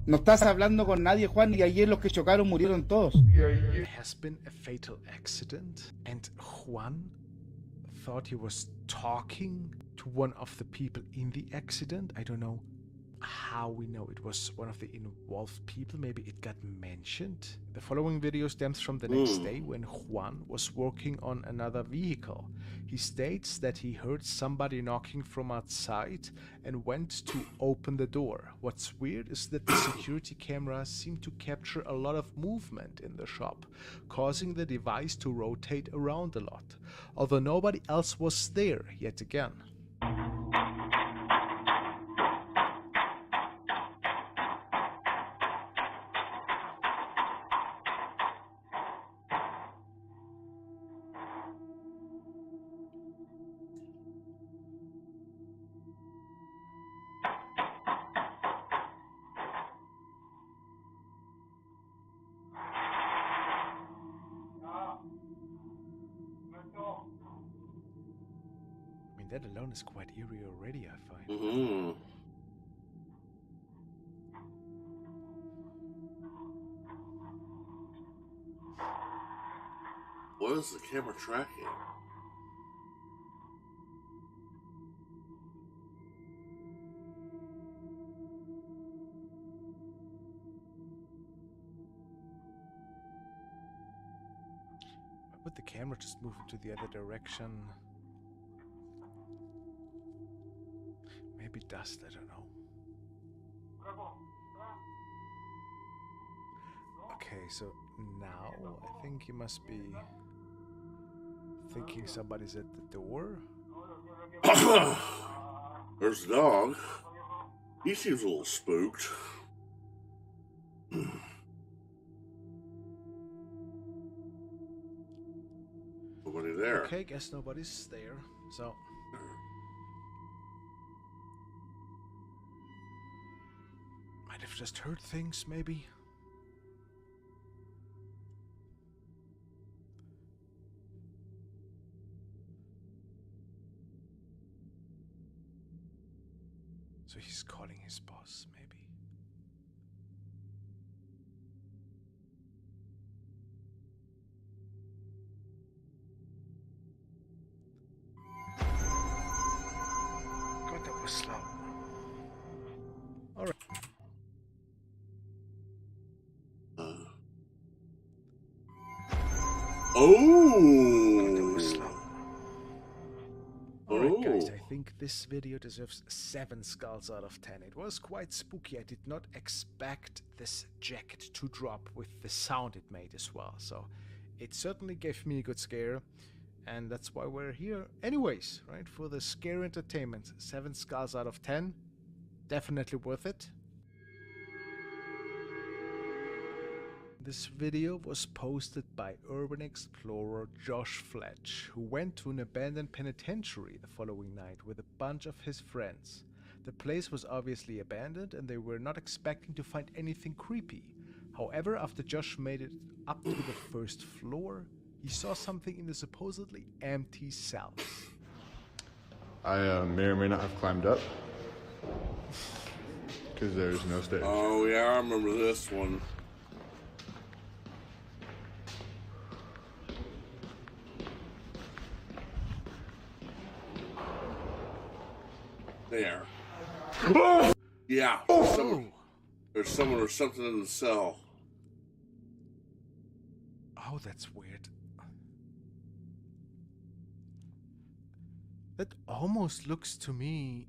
No estás hablando con nadie, Juan, y ayer los que chocaron murieron todos. There has been a fatal accident, and Juan thought he was talking to one of the people in the accident. I don't know how we know it was one of the involved people. Maybe it got mentioned. The following video stems from the next day when Juan was working on another vehicle. He states that he heard somebody knocking from outside and went to open the door. What's weird is that the security camera seemed to capture a lot of movement in the shop, causing the device to rotate around a lot, although nobody else was there yet again. That alone is quite eerie already, I find. What is the camera tracking? Why would the camera just move into the other direction? Maybe dust, I don't know. Okay, so now I think he must be thinking somebody's at the door. There's the dog. He seems a little spooked. Nobody there. Okay, guess nobody's there, so... Might have just heard things, maybe. So he's calling his boss, maybe. God, that was slow. All right. Oh! Alright guys, I think this video deserves 7 skulls out of 10. It was quite spooky. I did not expect this jacket to drop with the sound it made as well. So it certainly gave me a good scare. And that's why we're here anyways, right? For the scare entertainment. 7 skulls out of 10. Definitely worth it. This video was posted by urban explorer Josh Fletch, who went to an abandoned penitentiary the following night with a bunch of his friends. The place was obviously abandoned and they were not expecting to find anything creepy. However, after Josh made it up to the first floor, he saw something in the supposedly empty cells. I may or may not have climbed up because there's no stairs. Oh yeah, I remember this one. There. Yeah. There's someone or something in the cell. Oh, that's weird. That almost looks to me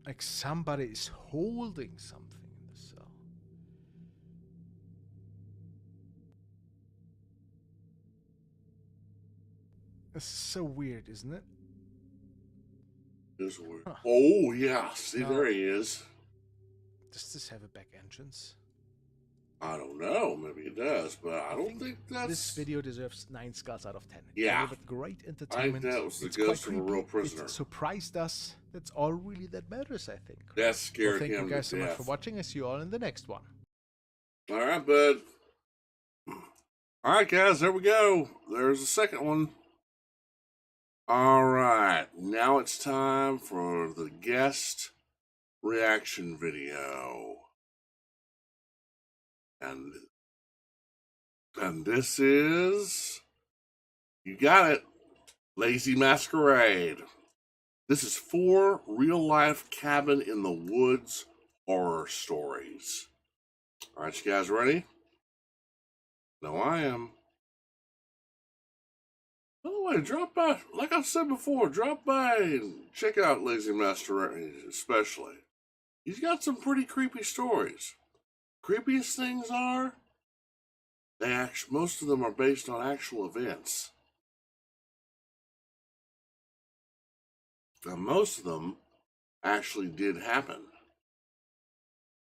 like somebody is holding something in the cell. This is so weird, isn't it? It is weird. Huh. Oh, yeah. See, No. there he is. Does this have a back entrance? I don't know. Maybe it does, but I don't think that's... This video deserves 9 skulls out of 10. It Yeah. delivered great entertainment. that was the It's ghost quite of a real creepy. prisoner. It surprised us. That's all really that matters, I think. That scared Well, thank him you guys to so much death. for watching. I see you all in the next one. All right, bud. All right, guys, there we go. There's the second one. All right, now it's time for the guest reaction video. And this is, you got it, Lazy Masquerade. This is 4 real-life cabin in the woods horror stories. All right, you guys ready? No, I am. By the way, drop by, like I said before, drop by and check out Lazy Masquerade, especially. He's got some pretty creepy stories. Creepiest things are, most of them are based on actual events. And most of them actually did happen.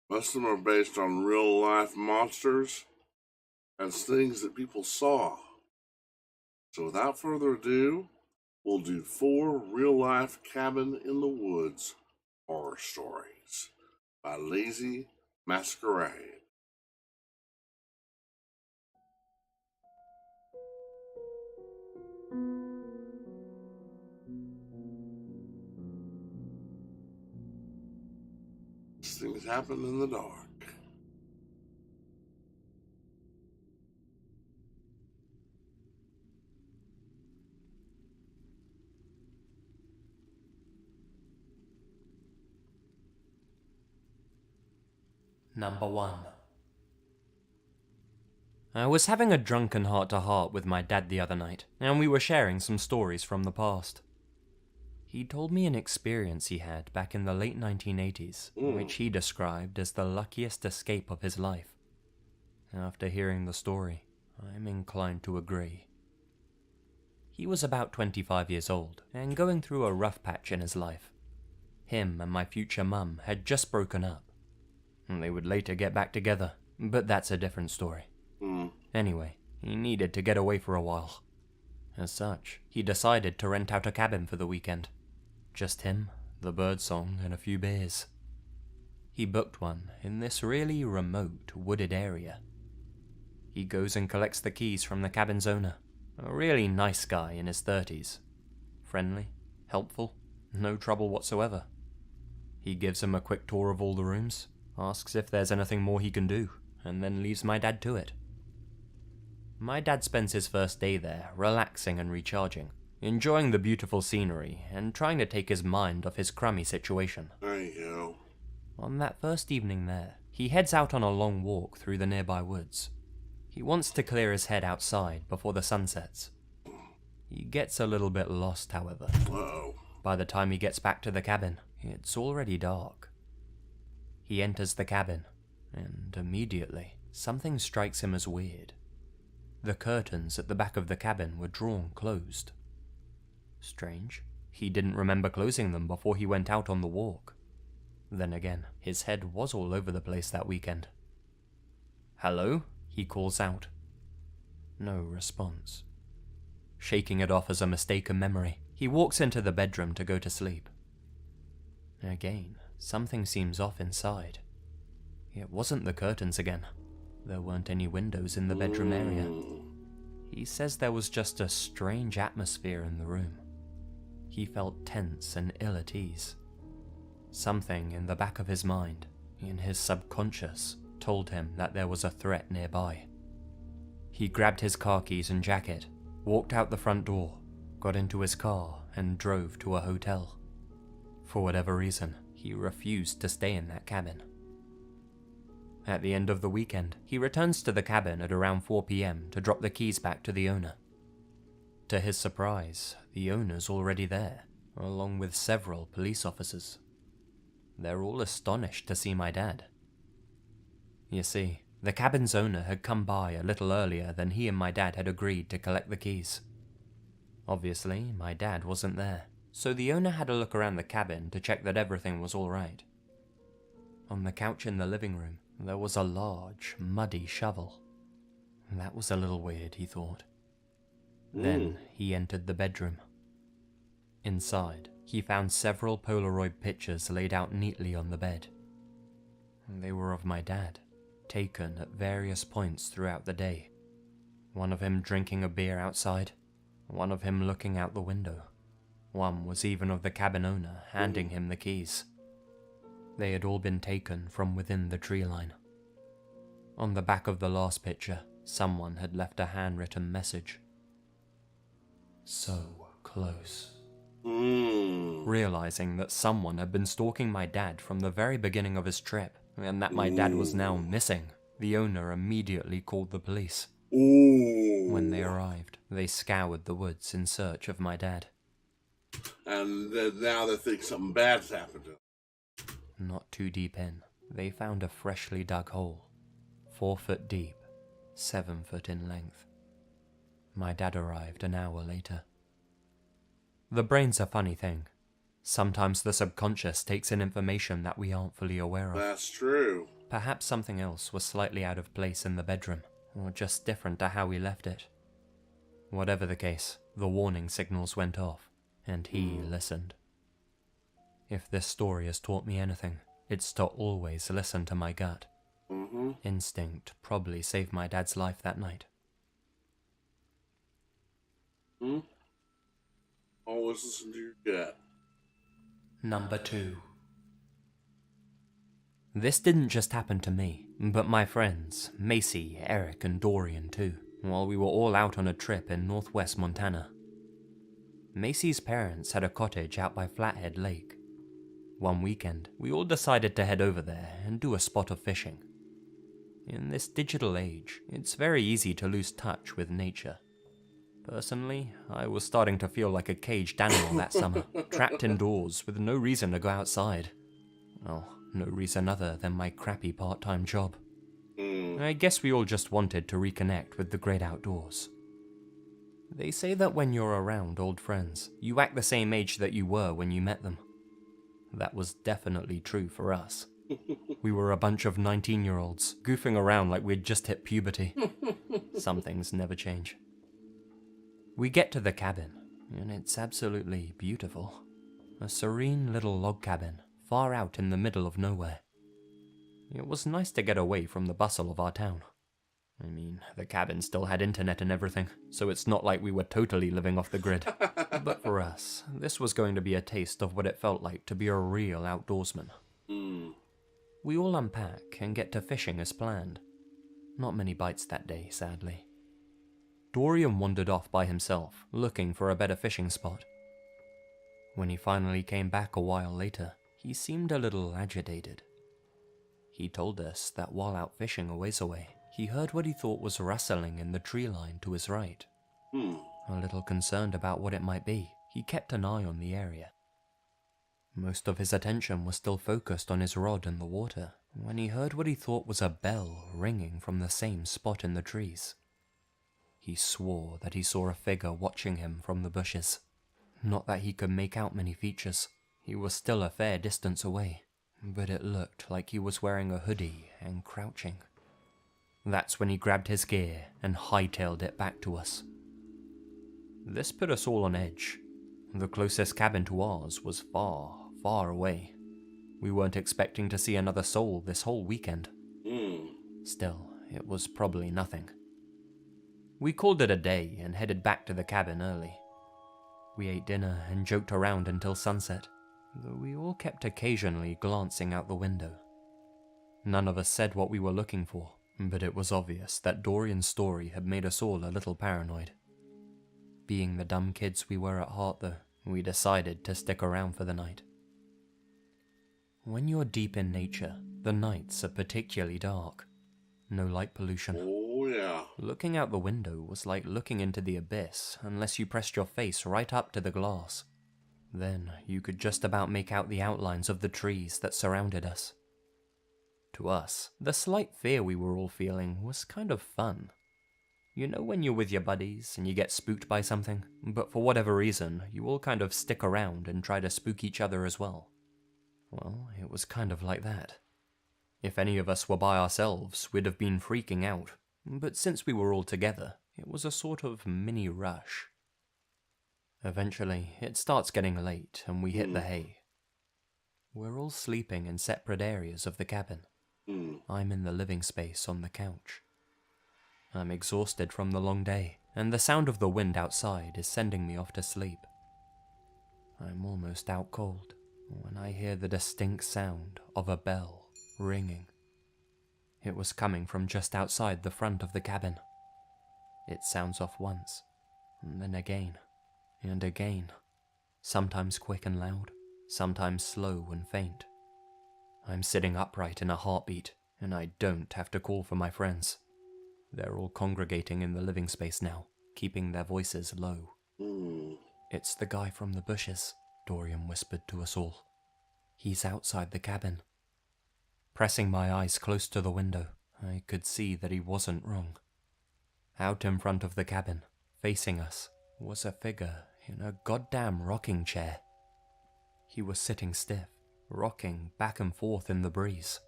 Most of them are based on real-life monsters and things that people saw. So without further ado, we'll do 4 real-life cabin in the woods horror stories by Lazy Masquerade. Things happen in the dark. Number 1. I was having a drunken heart-to-heart with my dad the other night, and we were sharing some stories from the past. He told me an experience he had back in the late 1980s, which he described as the luckiest escape of his life. After hearing the story, I'm inclined to agree. He was about 25 years old, and going through a rough patch in his life. Him and my future mum had just broken up. They would later get back together, but that's a different story. Anyway, he needed to get away for a while. As such, he decided to rent out a cabin for the weekend. Just him, the birdsong, and a few beers. He booked one in this really remote, wooded area. He goes and collects the keys from the cabin's owner, a really nice guy in his 30s. Friendly, helpful, no trouble whatsoever. He gives him a quick tour of all the rooms, asks if there's anything more he can do, and then leaves my dad to it. My dad spends his first day there, relaxing and recharging, enjoying the beautiful scenery, and trying to take his mind off his crummy situation. There you go. On that first evening there, he heads out on a long walk through the nearby woods. He wants to clear his head outside before the sun sets. He gets a little bit lost, however. Uh-oh. By the time he gets back to the cabin, it's already dark. He enters the cabin, and immediately, something strikes him as weird. The curtains at the back of the cabin were drawn closed. Strange. He didn't remember closing them before he went out on the walk. Then again, his head was all over the place that weekend. "Hello?" he calls out. No response. Shaking it off as a mistaken memory, he walks into the bedroom to go to sleep. Again, something seems off inside. It wasn't the curtains again. There weren't any windows in the bedroom area. He says there was just a strange atmosphere in the room. He felt tense and ill at ease. Something in the back of his mind, in his subconscious, told him that there was a threat nearby. He grabbed his car keys and jacket, walked out the front door, got into his car, and drove to a hotel. For whatever reason, he refused to stay in that cabin. At the end of the weekend, he returns to the cabin at around 4 p.m. to drop the keys back to the owner. To his surprise, the owner's already there, along with several police officers. They're all astonished to see my dad. You see, the cabin's owner had come by a little earlier than he and my dad had agreed to collect the keys. Obviously, my dad wasn't there, so the owner had a look around the cabin to check that everything was alright. On the couch in the living room, there was a large, muddy shovel. That was a little weird, he thought. Then he entered the bedroom. Inside, he found several Polaroid pictures laid out neatly on the bed. They were of my dad, taken at various points throughout the day. One of him drinking a beer outside, one of him looking out the window. One was even of the cabin owner handing him the keys. They had all been taken from within the tree line. On the back of the last picture, someone had left a handwritten message. So close. Mm. Realizing that someone had been stalking my dad from the very beginning of his trip, and that my dad was now missing, the owner immediately called the police. Ooh. When they arrived, they scoured the woods in search of my dad. And now they think something bad's happened to him. Not too deep in, they found a freshly dug hole, 4 foot deep, 7 foot in length. My dad arrived an hour later. The brain's a funny thing. Sometimes the subconscious takes in information that we aren't fully aware of. That's true. Perhaps something else was slightly out of place in the bedroom, or just different to how we left it. Whatever the case, the warning signals went off, and he listened. If this story has taught me anything, it's to always listen to my gut. Instinct probably saved my dad's life that night. Always listen to your gut. Number 2. This didn't just happen to me, but my friends, Macy, Eric, and Dorian too, while we were all out on a trip in northwest Montana. Macy's parents had a cottage out by Flathead Lake. One weekend, we all decided to head over there and do a spot of fishing. In this digital age, it's very easy to lose touch with nature. Personally, I was starting to feel like a caged animal that summer, trapped indoors with no reason to go outside. Well, no reason other than my crappy part-time job. I guess we all just wanted to reconnect with the great outdoors. They say that when you're around old friends, you act the same age that you were when you met them. That was definitely true for us. We were a bunch of 19-year-olds, goofing around like we'd just hit puberty. Some things never change. We get to the cabin, and it's absolutely beautiful. A serene little log cabin, far out in the middle of nowhere. It was nice to get away from the bustle of our town. I mean, the cabin still had internet and everything, so it's not like we were totally living off the grid. But for us, this was going to be a taste of what it felt like to be a real outdoorsman. We all unpack and get to fishing as planned. Not many bites that day, sadly. Dorian wandered off by himself, looking for a better fishing spot. When he finally came back a while later, he seemed a little agitated. He told us that while out fishing a ways away, he heard what he thought was rustling in the tree line to his right. A little concerned about what it might be, he kept an eye on the area. Most of his attention was still focused on his rod in the water, when he heard what he thought was a bell ringing from the same spot in the trees. He swore that he saw a figure watching him from the bushes. Not that he could make out many features. He was still a fair distance away, but it looked like he was wearing a hoodie and crouching. That's when he grabbed his gear and hightailed it back to us. This put us all on edge. The closest cabin to ours was far, far away. We weren't expecting to see another soul this whole weekend. Still, it was probably nothing. We called it a day and headed back to the cabin early. We ate dinner and joked around until sunset, though we all kept occasionally glancing out the window. None of us said what we were looking for, but it was obvious that Dorian's story had made us all a little paranoid. Being the dumb kids we were at heart though, we decided to stick around for the night. When you're deep in nature, the nights are particularly dark. No light pollution. Oh, yeah. Looking out the window was like looking into the abyss unless you pressed your face right up to the glass. Then you could just about make out the outlines of the trees that surrounded us. To us, the slight fear we were all feeling was kind of fun. You know when you're with your buddies and you get spooked by something, but for whatever reason, you all kind of stick around and try to spook each other as well? Well, it was kind of like that. If any of us were by ourselves, we'd have been freaking out, but since we were all together, it was a sort of mini rush. Eventually, it starts getting late and we hit the hay. We're all sleeping in separate areas of the cabin. I'm in the living space on the couch. I'm exhausted from the long day, and the sound of the wind outside is sending me off to sleep. I'm almost out cold when I hear the distinct sound of a bell ringing. It was coming from just outside the front of the cabin. It sounds off once, and then again, and again, sometimes quick and loud, sometimes slow and faint. I'm sitting upright in a heartbeat, and I don't have to call for my friends. They're all congregating in the living space now, keeping their voices low. It's the guy from the bushes, Dorian whispered to us all. He's outside the cabin. Pressing my eyes close to the window, I could see that he wasn't wrong. Out in front of the cabin, facing us, was a figure in a goddamn rocking chair. He was sitting stiff, rocking back and forth in the breeze.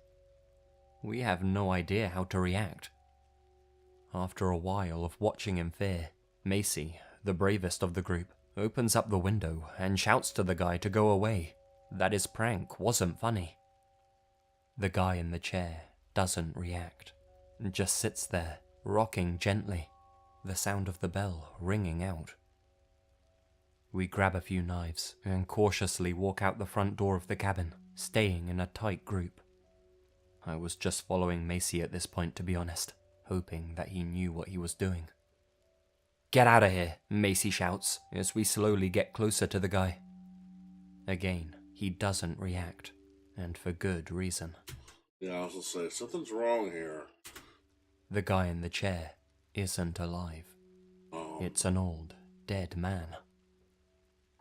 We have no idea how to react. After a while of watching in fear, Macy, the bravest of the group, opens up the window and shouts to the guy to go away, that his prank wasn't funny. The guy in the chair doesn't react, just sits there, rocking gently, the sound of the bell ringing out. We grab a few knives and cautiously walk out the front door of the cabin, staying in a tight group. I was just following Macy at this point, to be honest, hoping that he knew what he was doing. "Get out of here," Macy shouts as we slowly get closer to the guy. Again, he doesn't react, and for good reason. Yeah, I was gonna say, something's wrong here. The guy in the chair isn't alive. It's an old, dead man.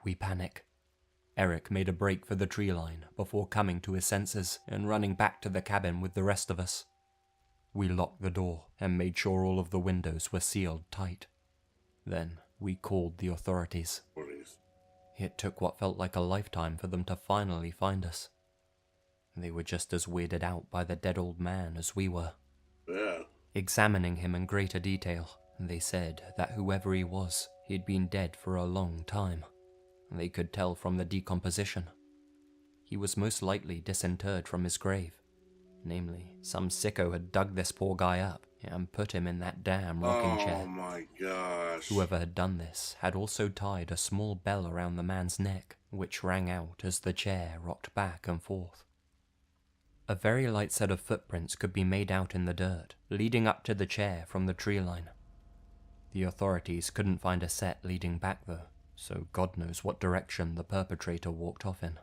We panic. Eric made a break for the tree line before coming to his senses and running back to the cabin with the rest of us. We locked the door and made sure all of the windows were sealed tight. Then we called the authorities. It took what felt like a lifetime for them to finally find us. They were just as weirded out by the dead old man as we were. Yeah. Examining him in greater detail, they said that whoever he was, he'd been dead for a long time. They could tell from the decomposition. He was most likely disinterred from his grave. Namely, some sicko had dug this poor guy up and put him in that damn rocking chair. Oh my gosh. Whoever had done this had also tied a small bell around the man's neck, which rang out as the chair rocked back and forth. A very light set of footprints could be made out in the dirt, leading up to the chair from the tree line. The authorities couldn't find a set leading back though, so God knows what direction the perpetrator walked off in.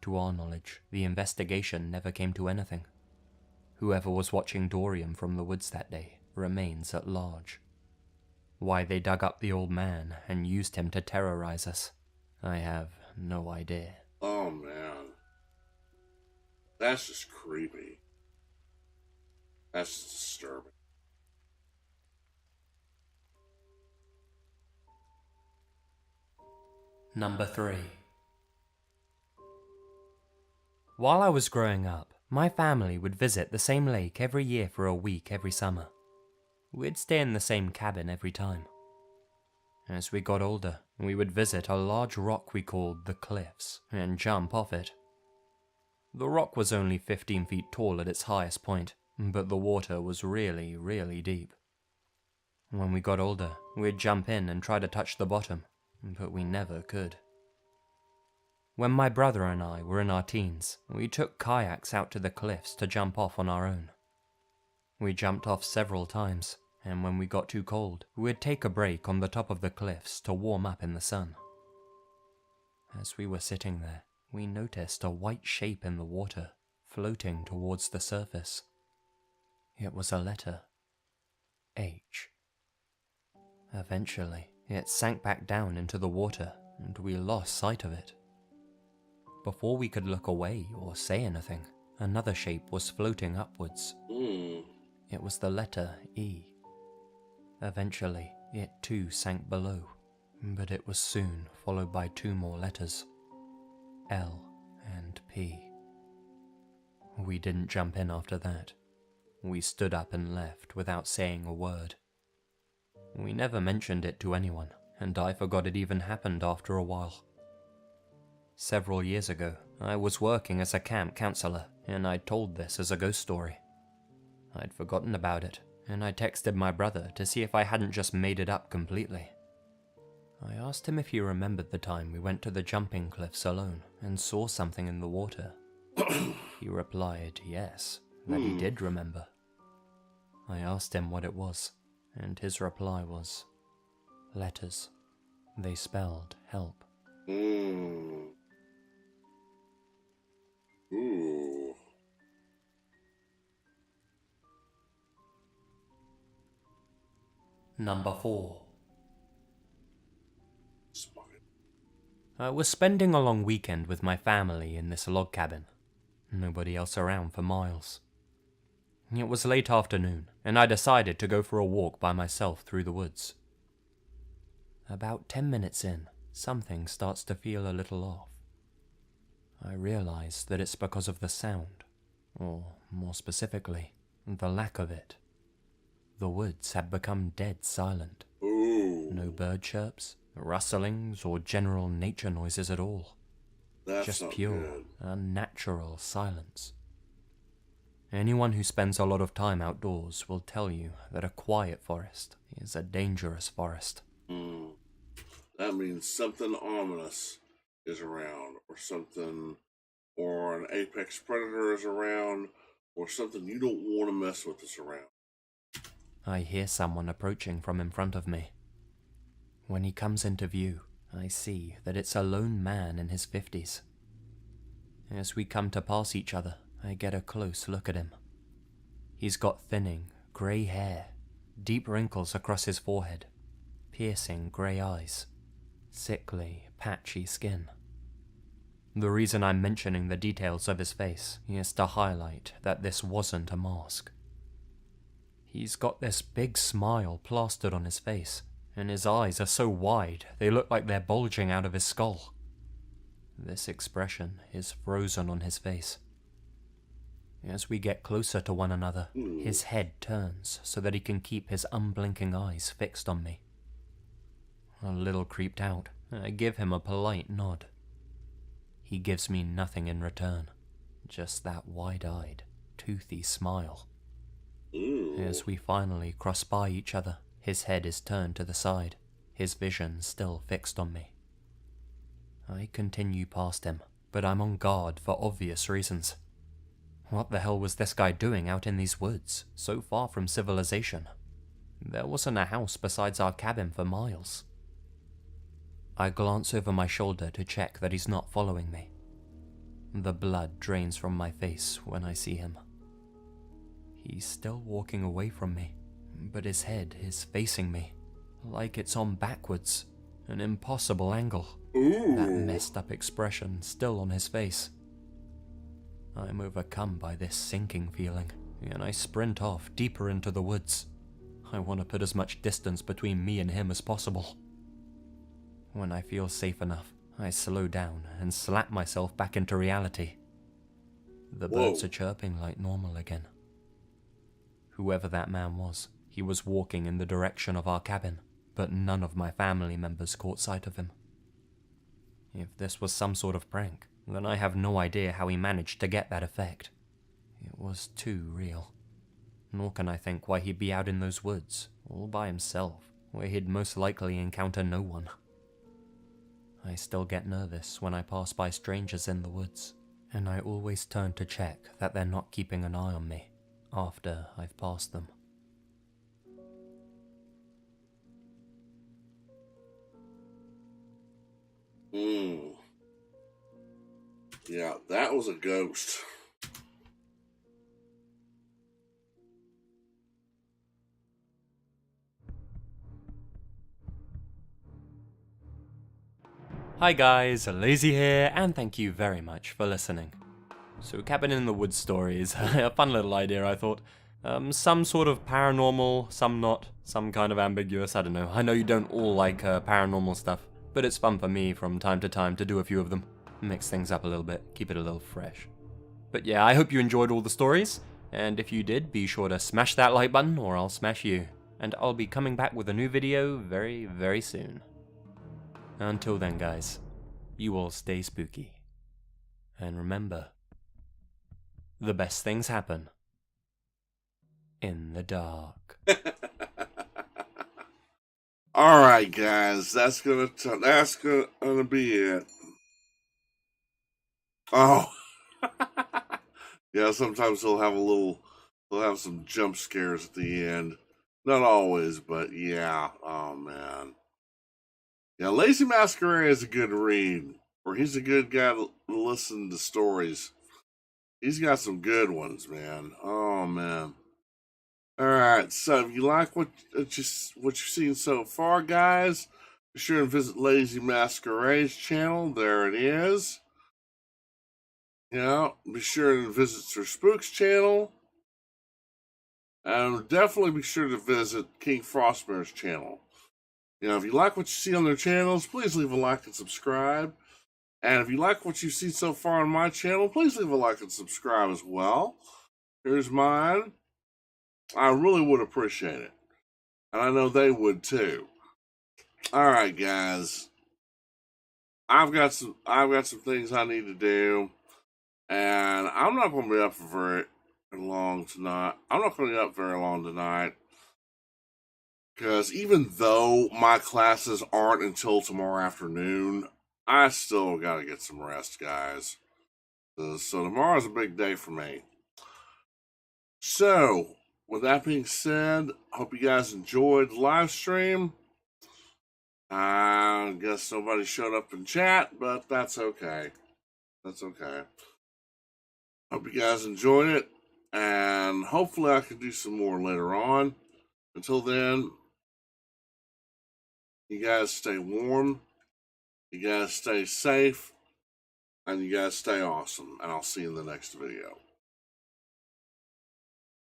To our knowledge, the investigation never came to anything. Whoever was watching Dorian from the woods that day remains at large. Why they dug up the old man and used him to terrorize us, I have no idea. Oh man. That's just creepy. That's disturbing. Number 3. While I was growing up, my family would visit the same lake every year for a week every summer. We'd stay in the same cabin every time. As we got older, we would visit a large rock we called the Cliffs and jump off it. The rock was only 15 feet tall at its highest point, but the water was really, really deep. When we got older, we'd jump in and try to touch the bottom, but we never could. When my brother and I were in our teens, we took kayaks out to the cliffs to jump off on our own. We jumped off several times, and when we got too cold, we'd take a break on the top of the cliffs to warm up in the sun. As we were sitting there, we noticed a white shape in the water, floating towards the surface. It was a letter. H. Eventually, it sank back down into the water, and we lost sight of it. Before we could look away or say anything, another shape was floating upwards. It was the letter E. Eventually, it too sank below, but it was soon followed by 2 more letters, L and P. We didn't jump in after that. We stood up and left without saying a word. We never mentioned it to anyone, and I forgot it even happened after a while. Several years ago, I was working as a camp counselor, and I told this as a ghost story. I'd forgotten about it, and I texted my brother to see if I hadn't just made it up completely. I asked him if he remembered the time we went to the jumping cliffs alone and saw something in the water. He replied yes, that he did remember. I asked him what it was, and his reply was, letters. They spelled help. Ooh. Number 4. Smart. I was spending a long weekend with my family in this log cabin. Nobody else around for miles. It was late afternoon, and I decided to go for a walk by myself through the woods. About 10 minutes in, something starts to feel a little off. I realize that it's because of the sound, or more specifically, the lack of it. The woods had become dead silent. Ooh. No bird chirps, rustlings, or general nature noises at all. That's Just not pure, good. unnatural silence. Anyone who spends a lot of time outdoors will tell you that a quiet forest is a dangerous forest. That means something ominous is around, or an apex predator is around, or something you don't want to mess with is around. I hear someone approaching from in front of me. When he comes into view, I see that it's a lone man in his 50s. As we come to pass each other, I get a close look at him. He's got thinning, grey hair, deep wrinkles across his forehead, piercing grey eyes, sickly, patchy skin. The reason I'm mentioning the details of his face is to highlight that this wasn't a mask. He's got this big smile plastered on his face, and his eyes are so wide they look like they're bulging out of his skull. This expression is frozen on his face. As we get closer to one another, his head turns so that he can keep his unblinking eyes fixed on me. A little creeped out, I give him a polite nod. He gives me nothing in return, just that wide-eyed, toothy smile. As we finally cross by each other, his head is turned to the side, his vision still fixed on me. I continue past him, but I'm on guard for obvious reasons. What the hell was this guy doing out in these woods, so far from civilization? There wasn't a house besides our cabin for miles. I glance over my shoulder to check that he's not following me. The blood drains from my face when I see him. He's still walking away from me, but his head is facing me, like it's on backwards, an impossible angle. That messed up expression still on his face. I'm overcome by this sinking feeling, and I sprint off deeper into the woods. I want to put as much distance between me and him as possible. When I feel safe enough, I slow down and slap myself back into reality. The birds are chirping like normal again. Whoever that man was, he was walking in the direction of our cabin, but none of my family members caught sight of him. If this was some sort of prank, then I have no idea how he managed to get that effect. It was too real. Nor can I think why he'd be out in those woods, all by himself, where he'd most likely encounter no one. I still get nervous when I pass by strangers in the woods, and I always turn to check that they're not keeping an eye on me after I've passed them. Yeah, that was a ghost. Hi guys, Lazy here, and thank you very much for listening. So Cabin in the Woods story is a fun little idea, I thought. Some sort of paranormal, some not, some kind of ambiguous, I don't know. I know you don't all like paranormal stuff, but it's fun for me from time to time to do a few of them. Mix things up a little bit, keep it a little fresh. But yeah, I hope you enjoyed all the stories, and if you did, be sure to smash that like button or I'll smash you. And I'll be coming back with a new video very, very soon. Until then, guys, you all stay spooky. And remember, the best things happen in the dark. All right, guys, that's gonna be it. Oh, yeah. Sometimes they'll have some jump scares at the end. Not always, but yeah. Oh man. Yeah, Lazy Masquerade is a good read, or he's a good guy to listen to stories. He's got some good ones, man. Oh, man. All right, so if you like what you've seen so far, guys, be sure and visit Lazy Masquerade's channel. There it is. Yeah, be sure to visit her Spooks channel. And definitely be sure to visit King Frostmare's channel. You know, if you like what you see on their channels, please leave a like and subscribe. And if you like what you've seen so far on my channel, please leave a like and subscribe as well. Here's mine. I really would appreciate it. And I know they would too. Alright, guys. I've got some things I need to do. And I'm not gonna be up for very long tonight. I'm not gonna be up very long tonight. Because even though my classes aren't until tomorrow afternoon, I still gotta get some rest, guys. So tomorrow's a big day for me. So, with that being said, hope you guys enjoyed the live stream. I guess nobody showed up in chat, but that's okay. That's okay. Hope you guys enjoyed it, and hopefully I can do some more later on. Until then, you guys stay warm, you guys stay safe, and you guys stay awesome, and I'll see you in the next video.